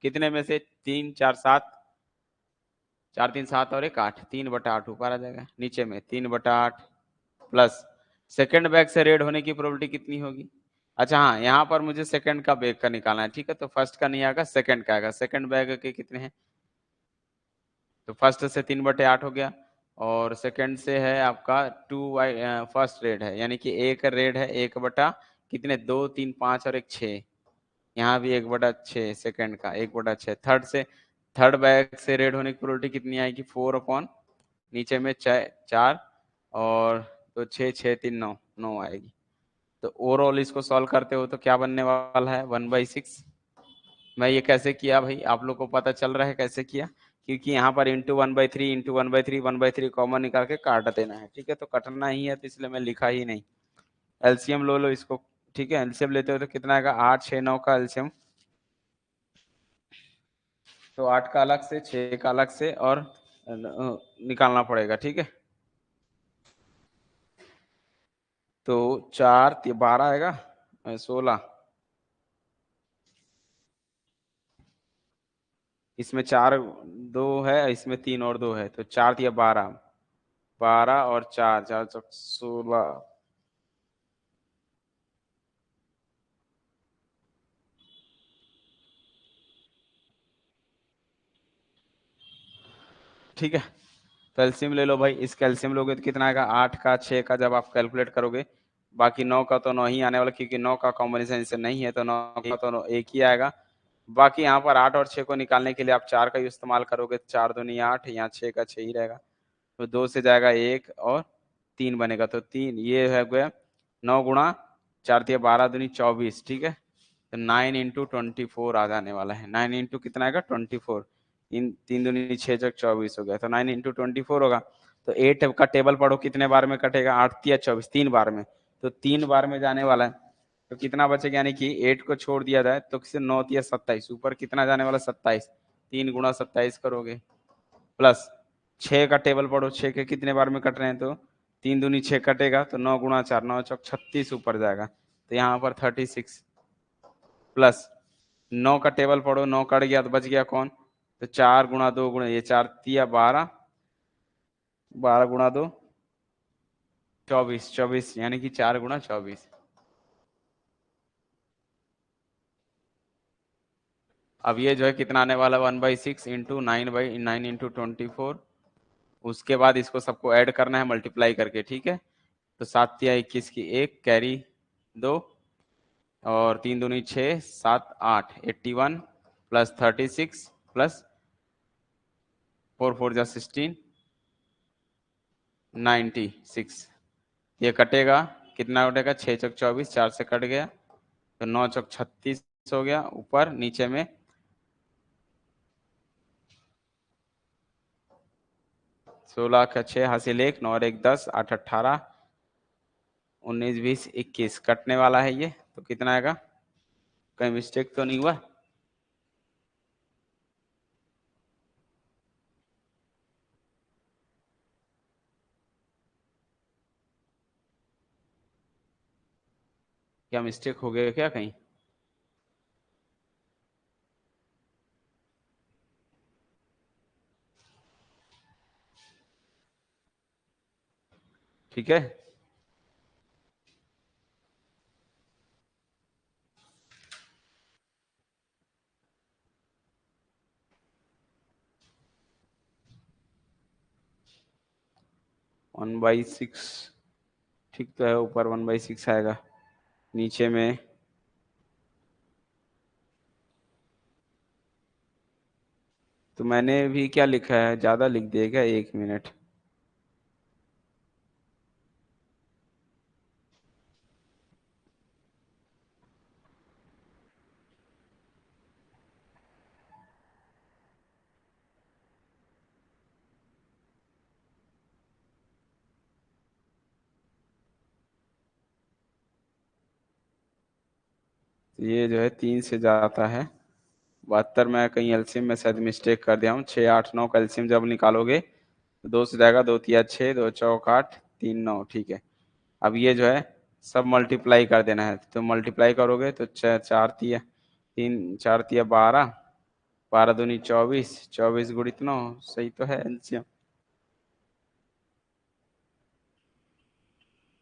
कितने में से 3 4 7, 4 3 7 और 1 8, 3/8 ऊपर आ जाएगा, नीचे में 3/8 प्लस सेकंड बैग से रेड होने की प्रोबेबिलिटी कितनी होगी। अच्छा हाँ, यहाँ पर मुझे सेकंड का बैग का निकालना है, ठीक है। तो फर्स्ट का नहीं आएगा, सेकंड का आएगा। सेकंड बैग के कितने हैं, तो फर्स्ट से 3/8 हो गया, और सेकंड से है आपका 2y, फर्स्ट रेड है, यानी कि एक रेड है 1 बटा कितने, 2 3 5 और एक 6। यहाँ भी 1/6 सेकंड का 1/6। थर्ड से, थर्ड बैग से रेड होने की प्रोबेबिलिटी कितनी आएगी, 4 अपॉन नीचे में 4 और तो 6 6 3 9 आएगी। तो ओवरऑल इसको सॉल्व करते हो तो क्या बनने वाला है, 1/6। मैं ये कैसे किया भाई, आप लोग को पता चल रहा है कैसे किया, क्योंकि यहाँ पर ×1/3 ×1/3 1/3 कॉमन निकाल के काट देना है, ठीक है। तो कटना ही है तो इसलिए मैं लिखा ही नहीं। एलसीएम लो लो इसको, ठीक है। एलसीएम लेते हो तो कितना आएगा, 8 6 9 का एलसीएम, तो 8 का अलग से, 6 का अलग से और निकालना पड़ेगा, ठीक है। तो 4 12 आएगा, 16, इसमें 4 2 है, इसमें 3 और 2 है, तो 4 × 12, 12 और 4 4 16। ठीक है, कैल्शियम ले लो भाई। इस कैल्शियम लोगे तो कितना आएगा, 8 का 6 का जब आप कैलकुलेट करोगे, बाकी 9 का तो 9 ही आने वाला, क्योंकि 9 का कॉम्बिनेशन इससे नहीं है, तो 9 का तो 1 ही आएगा। बाकी यहाँ पर 8 और 6 को निकालने के लिए आप 4 का इस्तेमाल करोगे, 4 दूनी 8, यहाँ 6 का 6 ही रहेगा, तो 2 से जाएगा 1 और 3 बनेगा, तो 3 ये है गया 9 गुणा 4 × 12 दूनी 24, ठीक है। तो 9 × 24 आ जाने वाला है। 9 इंटू कितना आएगा, 24, इन 3 दूनी 6 चौक 24 हो गया, तो 9 × 24 होगा। तो 8 का टेबल पढ़ो कितने बार में कटेगा, 8 × 24 3 बार में, तो 3 बार में जाने वाला है। तो कितना बचेगा, यानी कि 8 को छोड़ दिया जाए तो किसे 9 × 27, ऊपर कितना जाने वाला, 27, 3 गुणा 27 करोगे, प्लस 6 का टेबल पढ़ो, 6 के कितने बार में कट रहे हैं, तो 3 दूनी 6 कटेगा, तो 9 गुणा 4 9 चौक 36 ऊपर जाएगा, तो यहाँ पर 36, प्लस 9 का टेबल पढ़ो, 9 कट गया तो बच गया कौन, तो 4 गुणा 2 गुणा ये 4 × 12, 12 गुणा 2 24, 24 यानी कि 4 गुणा 24। अब ये जो है कितना आने वाला, 1/6 इंटू 9 उसके बाद इसको सबको ऐड करना है मल्टीप्लाई करके, ठीक है। तो 7 × 21 की 1 कैरी 2 और 3 दूनी 6 7 8 81 प्लस 36 प्लस 4 4 जा 16 96। ये कटेगा, कितना कटेगा, 6 चौक 24, 4 से कट गया, तो 9 चौक 36 हो गया, ऊपर नीचे में 16 का 6 हासिल 1 9 और 1 10 8 18 19 20 21 कटने वाला है ये, तो कितना आएगा, कहीं मिस्टेक तो नहीं हुआ। क्या मिस्टेक हो गया क्या कहीं, ठीक है। वन बाई सिक्स, ठीक तो है, ऊपर 1/6 आएगा, नीचे में तो मैंने भी क्या लिखा है, ज्यादा लिख दिया क्या, 1 मिनट। ये जो है 3 से जाता है 72 में, कहीं एलसीएम में शायद मिस्टेक कर दिया हूँ। 6 8 9 का एलसीएम जब निकालोगे तो 2 से जाएगा, 2 × 6 2 चौक 8 3 9, ठीक है। अब ये जो है सब मल्टीप्लाई कर देना है, तो मल्टीप्लाई करोगे तो 4 × 3 4 × 12 12 दूनी 24 24 गुणित 9, सही तो है एलसीएम।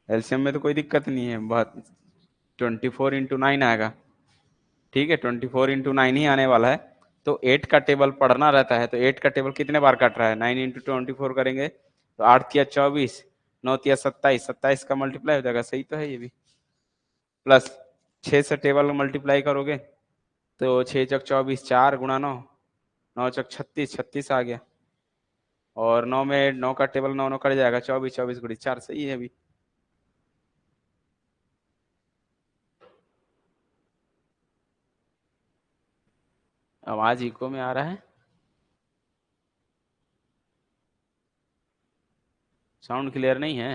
एलसीएम में तो कोई दिक्कत नहीं है, बहुत 24 × 9 आएगा, ठीक है। 24 × 9 ही आने वाला है। तो 8 का टेबल पढ़ना रहता है, तो 8 का टेबल कितने बार कट रहा है, 9 × 24 करेंगे तो 8 तिया 24, 9 तिया 27, 27 का मल्टीप्लाई हो जाएगा, सही तो है ये भी। प्लस 6 से टेबल मल्टीप्लाई करोगे तो 6 चक 24, 4 गुणा 9, 9 चक 36, 36 आ गया। और 9 में 9 का टेबल 9 9 कट जाएगा, 24, 24 गुणी 4, सही है अभी। आवाज इको में आ रहा है, साउंड क्लियर नहीं है।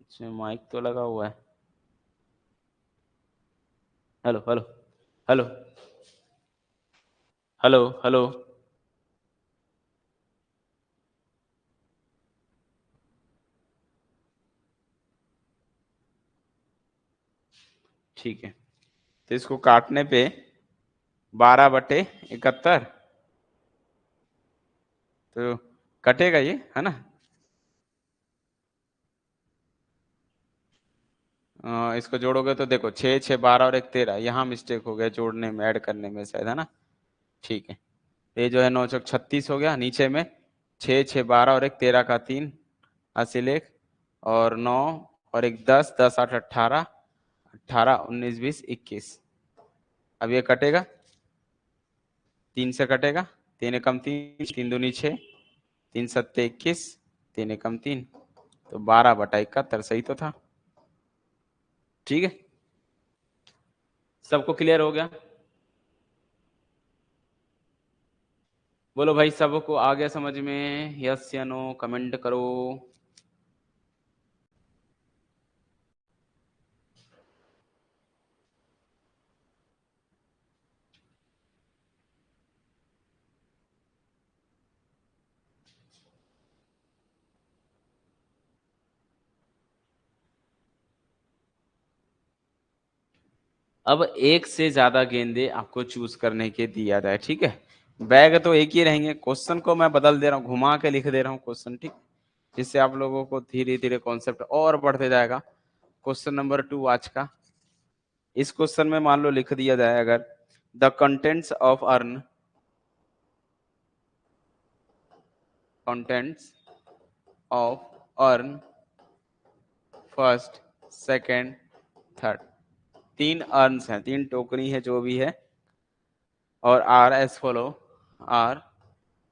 अच्छा, माइक तो लगा हुआ है। Hello hello hello hello hello. ठीक है, तो इसको काटने पे 12/71, तो कटेगा ये, है ना। इसको जोड़ोगे तो देखो 6 6 12 और 1 13, यहाँ मिस्टेक हो गया जोड़ने में, ऐड करने में शायद, है ना। ठीक है, ये जो है 9 चौक 36 हो गया, नीचे में 6 6 12 और 1 13 का 3 80 और 9 और 1 10, 10 8 18, 18 19 20 21। अब ये कटेगा, 3 से कटेगा, 3 एकम 3, 3 दूनी 6, 3 सत्ते 21, 3 एकम 3, तो 12/71 सही तो था। ठीक है, सबको क्लियर हो गया। बोलो भाई, सबको आ गया समझ में, यस या नो कमेंट करो। अब एक से ज्यादा गेंदे आपको चूज करने के दिया जाए, ठीक है। बैग तो एक ही रहेंगे, क्वेश्चन को मैं बदल दे रहा हूँ, घुमा के लिख दे रहा हूँ क्वेश्चन, ठीक, जिससे आप लोगों को धीरे धीरे कॉन्सेप्ट और बढ़ते जाएगा। क्वेश्चन नंबर 2 आज का, इस क्वेश्चन में मान लो लिख दिया जाए अगर, the contents of earn, contents of earn first second third, 3 earns हैं, 3 टोकरी है जो भी है, और R S follow, R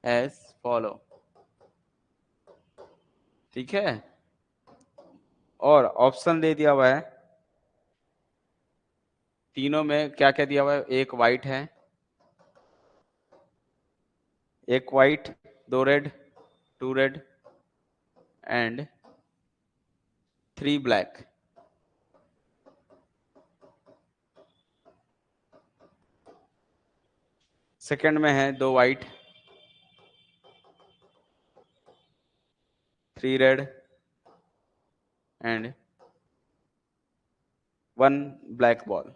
S follow, ठीक है। और ऑप्शन दे दिया हुआ है, तीनों में क्या क्या दिया हुआ है, एक वाइट है, एक white, 2 red, 2 red and 3 black. Second में है 2 white, 3 red and 1 black ball.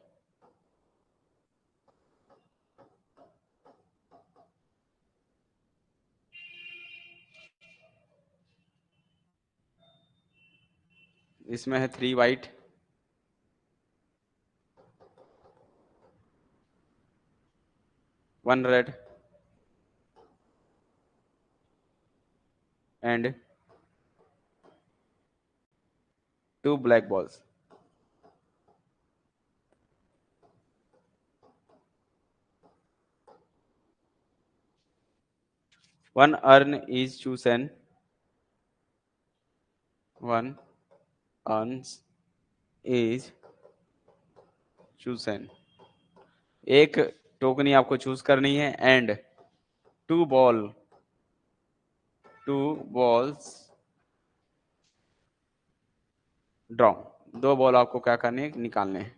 इसमें है 3 white, 1 red and 2 black balls. One urn is chosen, 1 urn is chosen, एक टोकनी आपको चूज करनी है, and 2 ball, 2 balls draw, 2 ball आपको क्या करने हैं, निकालने हैं,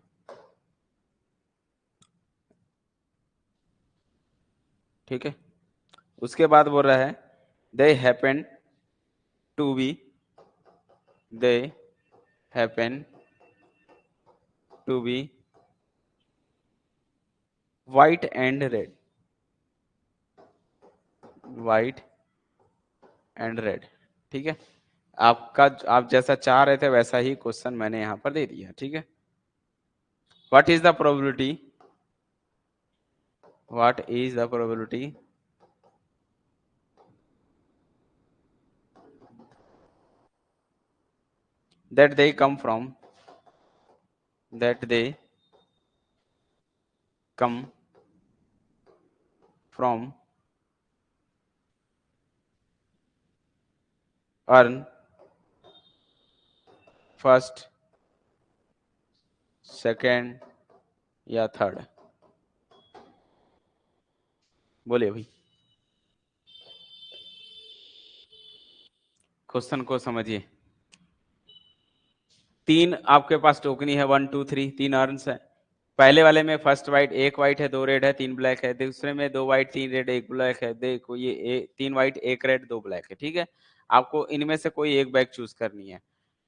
ठीक है। उसके बाद बोल रहा है they happen to be, they happen to be white and red, white and red, ठीक है। आपका, आप जैसा चाह रहे थे वैसा ही क्वेश्चन मैंने यहां पर दे दिया, ठीक है। What is the probability what is the probability that they come from that they come from earn first second या थर्ड? बोलिए भाई, क्वेश्चन को समझिए। तीन आपके पास टोकनी है, 1 2 3, तीन अर्न्स है। पहले वाले में फर्स्ट वाइट, एक वाइट है, दो रेड है, तीन ब्लैक है। दूसरे में दो वाइट, तीन रेड, एक ब्लैक है। देखो ये तीन वाइट, एक रेड, दो ब्लैक है, ठीक है। आपको इनमें से कोई एक बैग चूज करनी है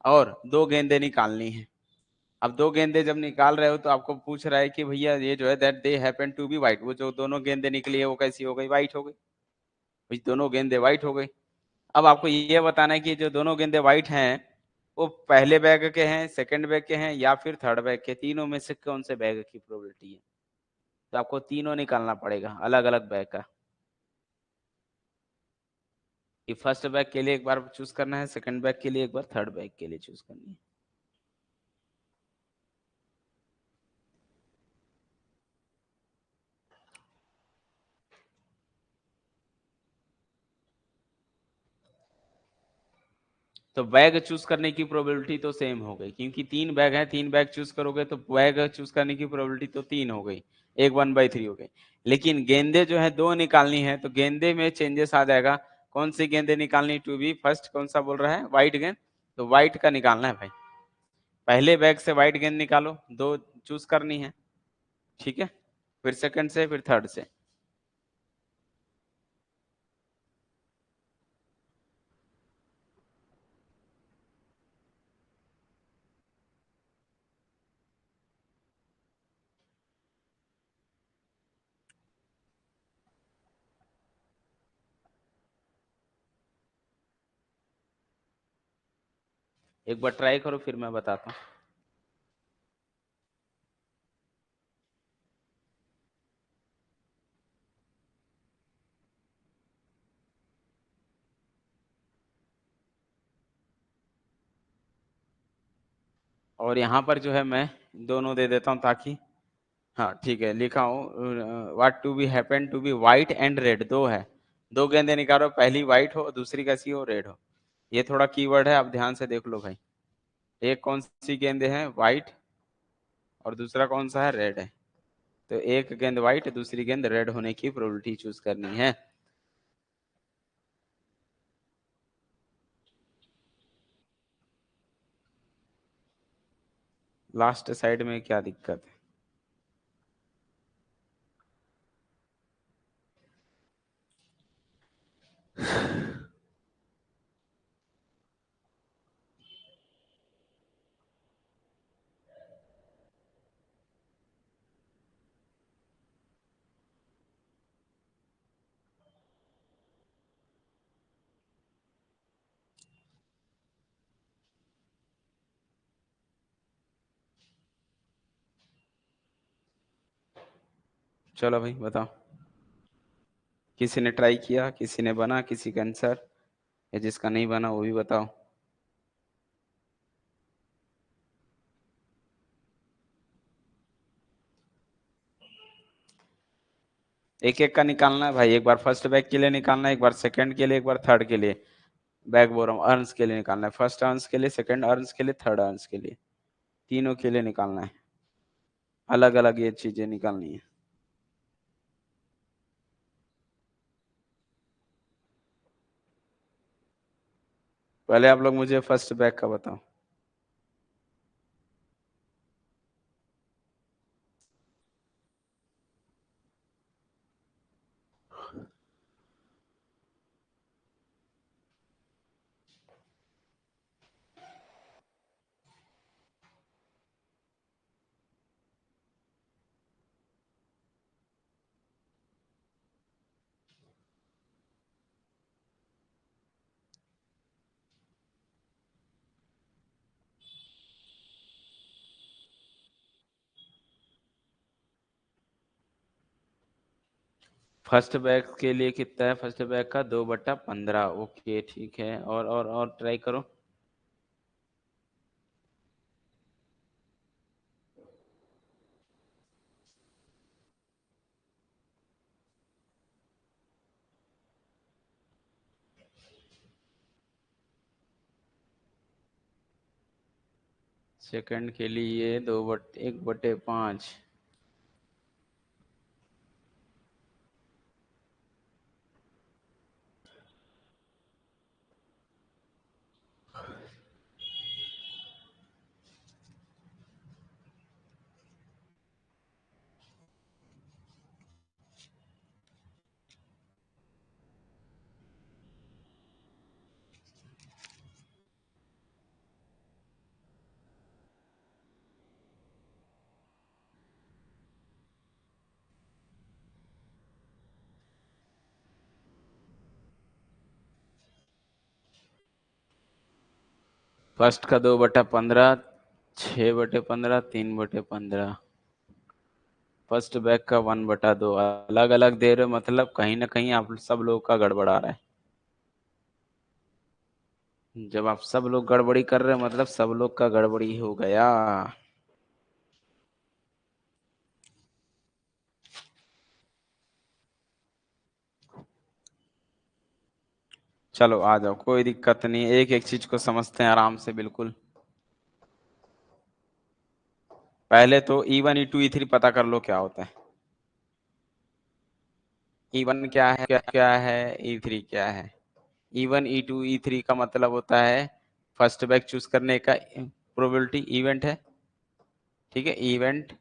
और दो गेंदे निकालनी है। अब दो गेंदे जब निकाल रहे हो तो आपको पूछ रहा है कि भैया ये जो है that they happen to be white, वो जो दोनों गेंदे निकली है वो कैसी हो गई? व्हाइट हो गई भाई, दोनों गेंदे व्हाइट हो गई। अब आपको ये बताना है कि जो दोनों गेंदे व्हाइट हैं वो पहले बैग के हैं, सेकंड बैग के हैं या फिर थर्ड बैग के, तीनों में से कौन से बैग की प्रोबेबिलिटी है। तो आपको तीनों निकालना पड़ेगा अलग अलग बैग का। कि फर्स्ट बैग के लिए एक बार चूज करना है, सेकंड बैग के लिए एक बार, थर्ड बैग के लिए चूज करनी है। तो बैग चूज करने की प्रोबेबिलिटी तो सेम हो गई, क्योंकि तीन बैग हैं, तीन बैग चूज करोगे तो बैग चूज करने की प्रोबेबिलिटी तो तीन हो गई, एक 1/3 हो गई। लेकिन गेंदे जो है दो निकालनी है तो गेंदे में चेंजेस आ जाएगा। कौन सी गेंदे निकालनी टू बी फर्स्ट, कौन सा बोल रहा है? व्हाइट गेंद। तो व्हाइट का निकालना है भाई, पहले बैग से व्हाइट गेंद निकालो, दो चूज करनी है, ठीक है। फिर सेकंड से, फिर थर्ड से। एक बार ट्राई करो फिर मैं बताता हूँ। और यहाँ पर जो है मैं दोनों दे देता हूँ ताकि, हाँ ठीक है, लिखा हूँ what to be happen to be white and red, दो है, दो गेंदे निकालो, पहली व्हाइट हो दूसरी कैसी हो? रेड हो। ये थोड़ा कीवर्ड है, आप ध्यान से देख लो भाई। एक कौन सी गेंदे है? व्हाइट, और दूसरा कौन सा है? रेड है। तो एक गेंद व्हाइट, दूसरी गेंद रेड होने की प्रोबेबिलिटी चूज करनी है। लास्ट साइड में क्या दिक्कत है? चलो भाई बताओ, किसी ने ट्राई किया, किसी ने बना, किसी का आंसर, या जिसका नहीं बना वो भी बताओ। एक एक का निकालना है भाई, एक बार फर्स्ट बैग के लिए निकालना है, एक बार सेकंड के लिए, एक बार थर्ड के लिए। बैग बोल रहा हूँ, अर्न्स के लिए निकालना है, फर्स्ट अर्न्स के लिए, सेकंड अर्न्स के लिए, थर्ड अर्न्स के लिए, तीनों के लिए निकालना है, अलग अलग ये चीजें निकालनी है। पहले आप लोग मुझे फर्स्ट बैग का बताओ। फर्स्ट बैग के लिए कितना है? फर्स्ट बैग का 2/15। ओके ठीक है, और ट्राई करो। सेकंड के लिए 1/5। फर्स्ट का 2/15, 6/15, 3/15। फर्स्ट बैग का 1/2। अलग अलग दे रहे हो, मतलब कहीं ना कहीं आप सब लोग का गड़बड़ आ रहा है। जब आप सब लोग गड़बड़ी कर रहे हो, मतलब सब लोग का गड़बड़ी हो गया। चलो आ जाओ, कोई दिक्कत नहीं, एक एक चीज को समझते हैं आराम से, बिल्कुल। पहले तो E1 E2 E3 पता कर लो क्या होता है। E1 क्या है, क्या है, E3 क्या है। E1 E2 E3 का मतलब होता है फर्स्ट बैग चूज करने का प्रोबेबिलिटी, इवेंट है। ठीक है, event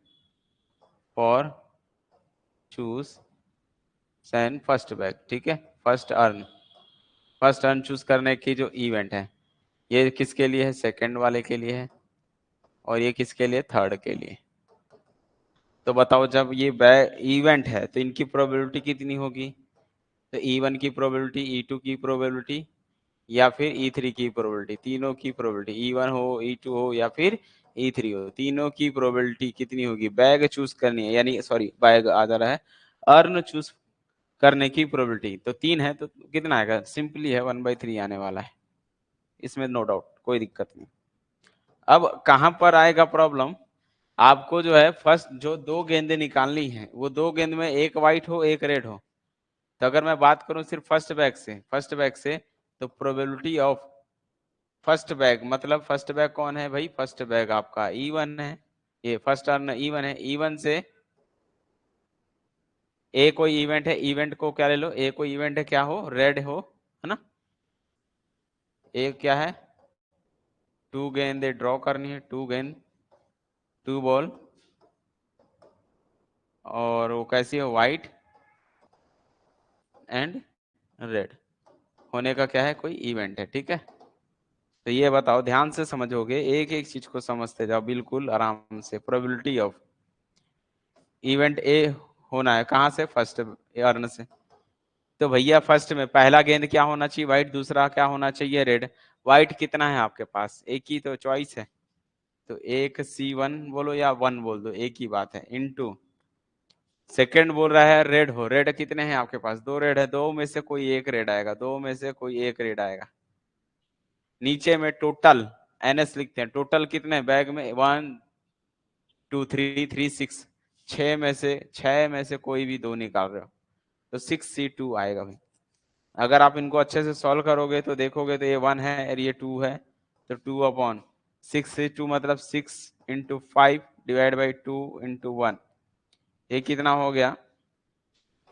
for choosing first bag. ठीक है, फर्स्ट अर्न चूज करने की जो इवेंट है, ये किसके लिए है? सेकंड वाले के लिए है। और ये किसके लिए? थर्ड के लिए। तो बताओ, जब ये इवेंट है तो इनकी प्रोबेबिलिटी कितनी होगी? तो E1 की प्रोबेबिलिटी, E2 की प्रोबेबिलिटी, या फिर E3 की प्रोबेबिलिटी, तीनों की प्रोबेबिलिटी, E1 हो, E2 हो या फिर E3 हो, तीनों की प्रोबेबिलिटी कितनी होगी? बैग चूज करनी है, यानी सॉरी बैग आ जा रहा है, अर्न चूज करने की प्रोबेबिलिटी तो 3 है, तो कितना आएगा? सिंपली है 1/3 आने वाला है, इसमें नो डाउट, कोई दिक्कत नहीं। अब कहां पर आएगा प्रॉब्लम? आपको जो है फर्स्ट जो दो गेंदें निकालनी है, वो दो गेंद में एक व्हाइट हो एक रेड हो। तो अगर मैं बात करूं सिर्फ फर्स्ट बैग से तो प्रोबेबिलिटी ऑफ फर्स्ट बैग, मतलब फर्स्ट बैग कौन है भाई? फर्स्ट बैग आपका E1 है। ये फर्स्ट टर्न E1 है। E1 से ए कोई इवेंट है, इवेंट को क्या ले लो, ए कोई इवेंट है, क्या हो? रेड हो, है ना। ए क्या है? टू गेंद ड्रॉ करनी है, टू गेंद, टू बॉल, और वो कैसी है? व्हाइट एंड रेड होने का क्या है? कोई इवेंट है। ठीक है, तो ये बताओ, ध्यान से समझोगे, एक एक चीज को समझते जाओ बिल्कुल आराम से। प्रोबेबिलिटी ऑफ इवेंट ए होना है कहाँ से? फर्स्ट अर्न से। तो भैया फर्स्ट में पहला गेंद क्या होना चाहिए? व्हाइट। दूसरा क्या होना चाहिए? रेड। व्हाइट कितना है आपके पास? एक ही तो चॉइस है, तो एक C1 बोलो या 1 बोल दो, एक ही बात है। इनटू सेकंड बोल रहा है रेड हो। रेड कितने हैं आपके पास? दो रेड है, दो में से कोई एक रेड आएगा, दो में से कोई एक रेड आएगा। नीचे में टोटल NS लिखते हैं, टोटल कितने बैग में? 1 2 3 3 6, छह में से कोई भी दो निकाल रहे हो तो 6C2 आएगा भाई। अगर आप इनको अच्छे से सॉल्व करोगे तो देखोगे तो ये 1 है और ये 2 है, तो 2/6 से 2 मतलब 6 × 5 डिवाइड बाई 2 × 1, ये कितना हो गया?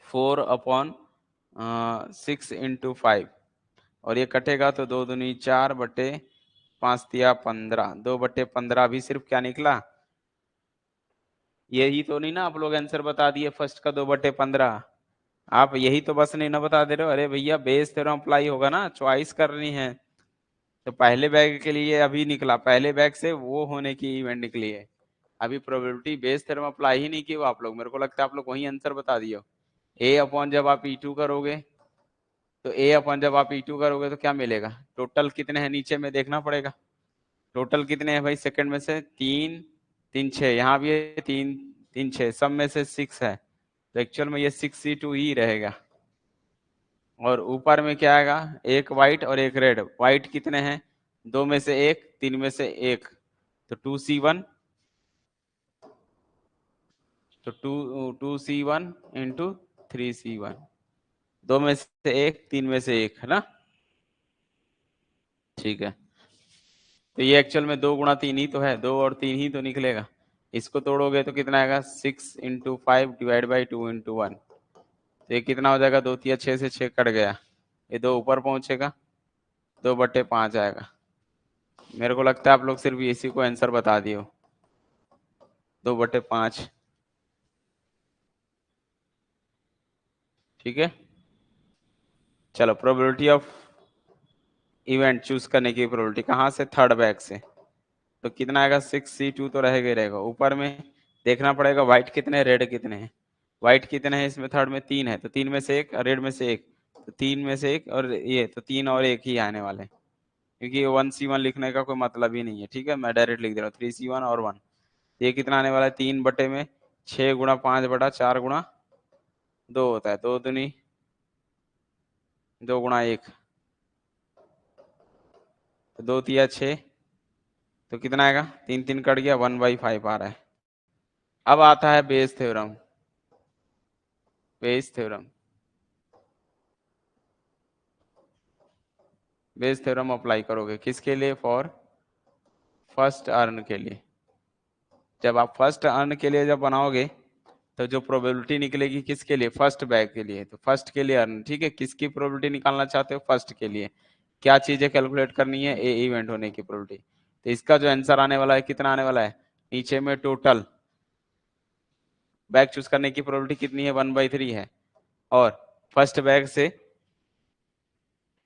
4/6 × 5, और ये कटेगा तो 2 दूनी 4/5 2/15 भी सिर्फ क्या निकला? यही तो नहीं ना आप लोग आंसर बता दिए फर्स्ट का 2/15। आप यही तो बस नहीं ना बता दे रहे हो। अरे भैया बेस थ्योरम अप्लाई होगा ना, चॉइस करनी है। तो पहले बैग के लिए अभी निकला, पहले बैग से वो होने की इवेंट निकली है। अभी प्रोबेबिलिटी बेस थ्योरम अप्लाई ही नहीं की हो आप लोग, मेरे को लगता है आप लोग वही आंसर बता दियो। ए अपॉन जब आप E2 करोगे, तो ए अपॉन जब आप E2 करोगे तो क्या मिलेगा? टोटल कितने हैं नीचे में देखना पड़ेगा। टोटल कितने हैं भाई? सेकंड में से 3 3 6, यहाँ भी है 3 3 6, सब में से 6 है, तो एक्चुअल में ये 6C2 ही रहेगा। और ऊपर में क्या आएगा, एक वाइट और एक रेड। वाइट कितने हैं, दो में से एक, तीन में से एक, तो 2C1, तो 2C1 इंटू 3C1, दो में से एक, तीन में से एक, है ना। ठीक है, तो ये एक्चुअल में 2 गुणा 3 ही तो है, 2 और 3 ही तो निकलेगा। इसको तोड़ोगे तो कितना आएगा, 6 × 5 डिवाइड बाई 2 × 1। तो ये कितना हो जाएगा, 2 × 6 से 6 कट गया, ये 2 ऊपर पहुंचेगा, 2/5 आएगा। मेरे को लगता है आप लोग सिर्फ इसी को आंसर बता दिए हो, 2/5। ठीक है, चलो प्रोबेबिलिटी ऑफ इवेंट चूज करने की प्रोबेबिलिटी कहाँ से, थर्ड बैग से। तो कितना आएगा, 6C2 तो रहेगा ही रहेगा। ऊपर में देखना पड़ेगा व्हाइट कितने, रेड कितने हैं। व्हाइट कितने हैं इसमें, थर्ड में 3 है, तो 3 में से एक, रेड में से एक, तो 3 में से एक, और ये तो 3 और 1 ही आने वाले हैं, क्योंकि 1C1 लिखने का कोई मतलब ही नहीं है। ठीक है, मैं डायरेक्ट लिख दे रहा हूँ 3C1 और 1। ये कितना आने वाला है, 3/में 6 × 5/4 होता है, 2 दूनी 2 × 1, तो 2 × 6, तो कितना आएगा, 3 3 कट गया, 1/5 आ रहा है। अब आता है Bayes theorem. Bayes theorem, Bayes theorem apply करोगे किसके लिए, फॉर फर्स्ट अर्न के लिए। जब आप फर्स्ट अर्न के लिए जब बनाओगे तो जो प्रोबेबिलिटी निकलेगी किसके लिए, फर्स्ट बैग के लिए, तो फर्स्ट के लिए अर्न। ठीक है, किसकी प्रोबेबिलिटी निकालना चाहते हो, फर्स्ट के लिए। क्या चीजें कैलकुलेट करनी है, ए इवेंट होने की प्रोबेबिलिटी। तो इसका जो आंसर आने वाला है कितना आने वाला है, नीचे में टोटल बैग चूज करने की प्रोबेबिलिटी कितनी है, 1/3 है। और फर्स्ट बैग से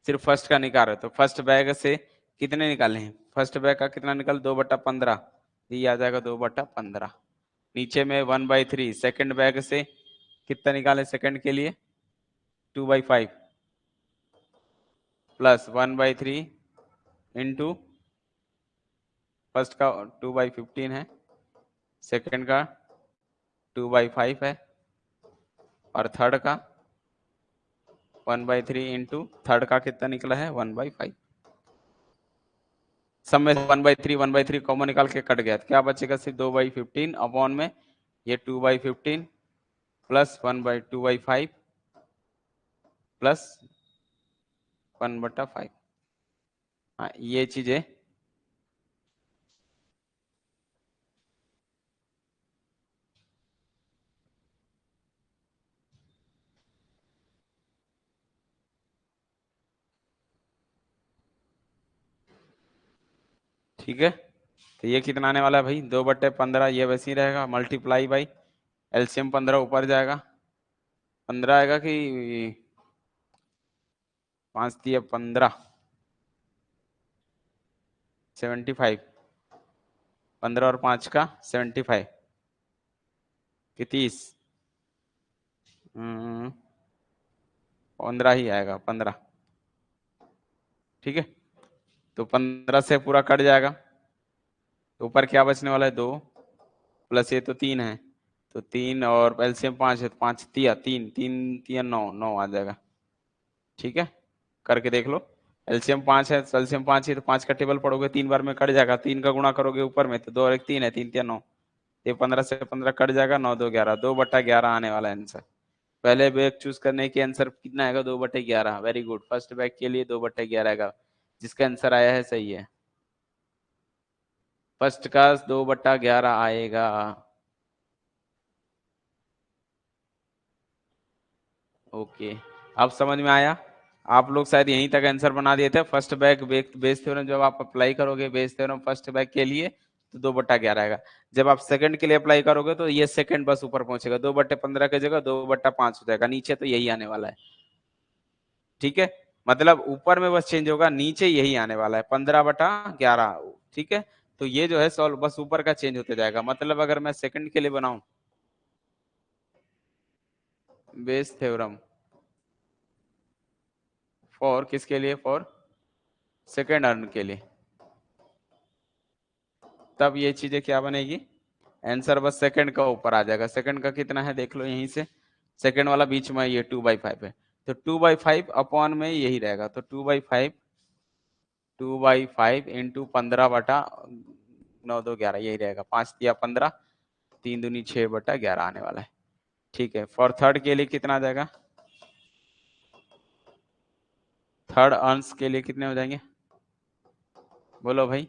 सिर्फ फर्स्ट का निकाल रहे, तो फर्स्ट बैग से कितने निकाले हैं, फर्स्ट बैग का कितना निकल, 2/15, ये आ जाएगा 2/15। नीचे में 1/3 सेकंड बैग से कितना निकाले, सेकंड के लिए 2/5 प्लस 1/3 इंटू फर्स्ट का 2/15 है, सेकंड का 2/5 है, और थर्ड का 1/3 इंटू थर्ड का कितना निकला है, 1/5। सब में 1/3 कॉमन निकाल के कट गया, तो क्या बचेगा, सिर्फ 2/15 अपॉन में ये 2/15 प्लस 2/5 प्लस 1/5। हाँ, ये चीजें ठीक है। तो ये कितना आने वाला है भाई, 2/15, ये वैसे ही रहेगा, मल्टीप्लाई बाई एलसीएम 15 ऊपर जाएगा, 15 आएगा कि 5×3 = 15, 75, 15 और 5 का 75 कि 30, 15 ही आएगा, 15। ठीक है, तो 15 से पूरा कट जाएगा, तो ऊपर क्या बचने वाला है, 2 प्लस ये तो 3 है, तो 3 और एलसीएम 5 है, तो 5 तिया 3, 3 तिया 9, 9 आ जाएगा। ठीक है, करके देख लो। एलसीएम 5 है, एलसीएम 5 है, तो 5 का टेबल पढ़ोगे 3 बार में कट जाएगा, 3 का गुणा करोगे ऊपर में तो 2 और 1 3 है, 3 तिया 9, ये 15 से 15 कट जाएगा, 9 2 11, 2/11 आने वाला आंसर। पहले बैग चूज करने के आंसर कितना आएगा, 2/11। वेरी गुड, फर्स्ट बैग के लिए 2/11 आएगा, जिसका आंसर आया है सही है, फर्स्ट का 2/11 आएगा। ओके, अब समझ में आया। आप लोग शायद यहीं तक आंसर बना दिए थे, फर्स्ट बैग बेस थ्योरम जब आप अप्लाई करोगे बेस थ्योरम फर्स्ट बैग के लिए तो 2/11 आएगा। जब आप सेकंड के लिए अप्लाई करोगे तो ये सेकंड बस ऊपर पहुंचेगा, 2/15 की जगह 2/5 हो जाएगा, नीचे तो यही आने वाला है। ठीक है, मतलब ऊपर में बस चेंज होगा, नीचे यही आने वाला है 15/11। ठीक है, तो ये जो है सॉल्व बस ऊपर का चेंज होते जाएगा। मतलब अगर मैं सेकंड के लिए बनाऊं बेस थ्योरम फॉर किसके लिए, फॉर सेकंड अर्न के लिए, तब ये चीजें क्या बनेगी, आंसर बस सेकंड का ऊपर आ जाएगा। सेकंड का कितना है देख लो यहीं से, सेकेंड वाला बीच में ये 2/5 है, तो 2/5 अपॉन में यही रहेगा, तो 2/5 इंटू 15/9 2 11 यही रहेगा, 5 × 15 3 दूनी 6/11 आने वाला है। ठीक है, फॉर थर्ड के लिए कितना आ जाएगा, थर्ड अंश के लिए कितने हो जाएंगे, बोलो भाई।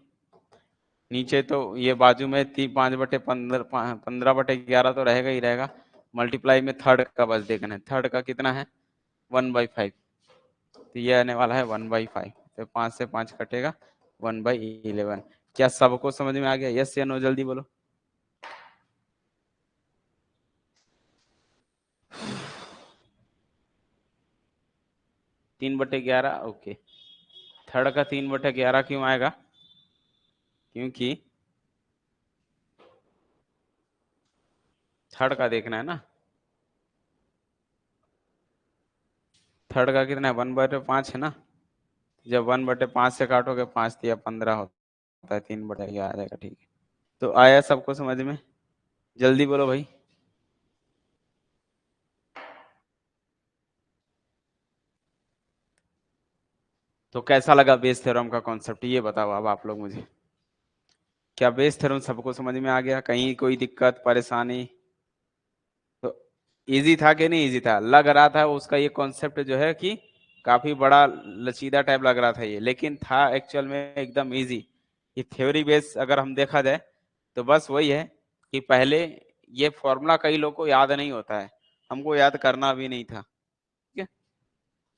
नीचे तो ये बाजू में 5/15 तो रहेगा ही रहेगा, मल्टीप्लाई में थर्ड का बस देखना है, थर्ड का कितना है 1/5, तो ये आने वाला है 1/5, तो 5 से 5 कटेगा 1/11। क्या सबको समझ में आ गया, यस या नो, जल्दी बोलो। तीन बटे ग्यारह, ओके। थर्ड का 3/11 क्यों आएगा, क्योंकि थर्ड का देखना है ना, थर्ड का कितना है 1/5 है ना, जब 1/5 से काटोगे 5 × 15 होता है, 3/11 आ जाएगा। ठीक है, तो आया सबको समझ में, जल्दी बोलो भाई। तो कैसा लगा बेस थ्योरम का कॉन्सेप्ट, ये बताओ अब आप लोग मुझे, क्या बेस थ्योरम सबको समझ में आ गया, कहीं कोई दिक्कत परेशानी। तो इजी था कि नहीं, इजी था, लग रहा था उसका ये कॉन्सेप्ट जो है कि काफी बड़ा लचीला टाइप लग रहा था ये, लेकिन था एक्चुअल में एकदम इजी। ये थ्योरी बेस अगर हम देखा जाए तो बस वही है कि पहले ये फॉर्मूला कई लोगों को याद नहीं होता है, हमको याद करना भी नहीं था। ठीक है,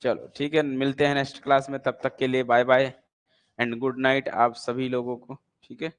चलो ठीक है, मिलते हैं नेक्स्ट क्लास में, तब तक के लिए bye bye and good night आप सभी लोगों को। ठीक है।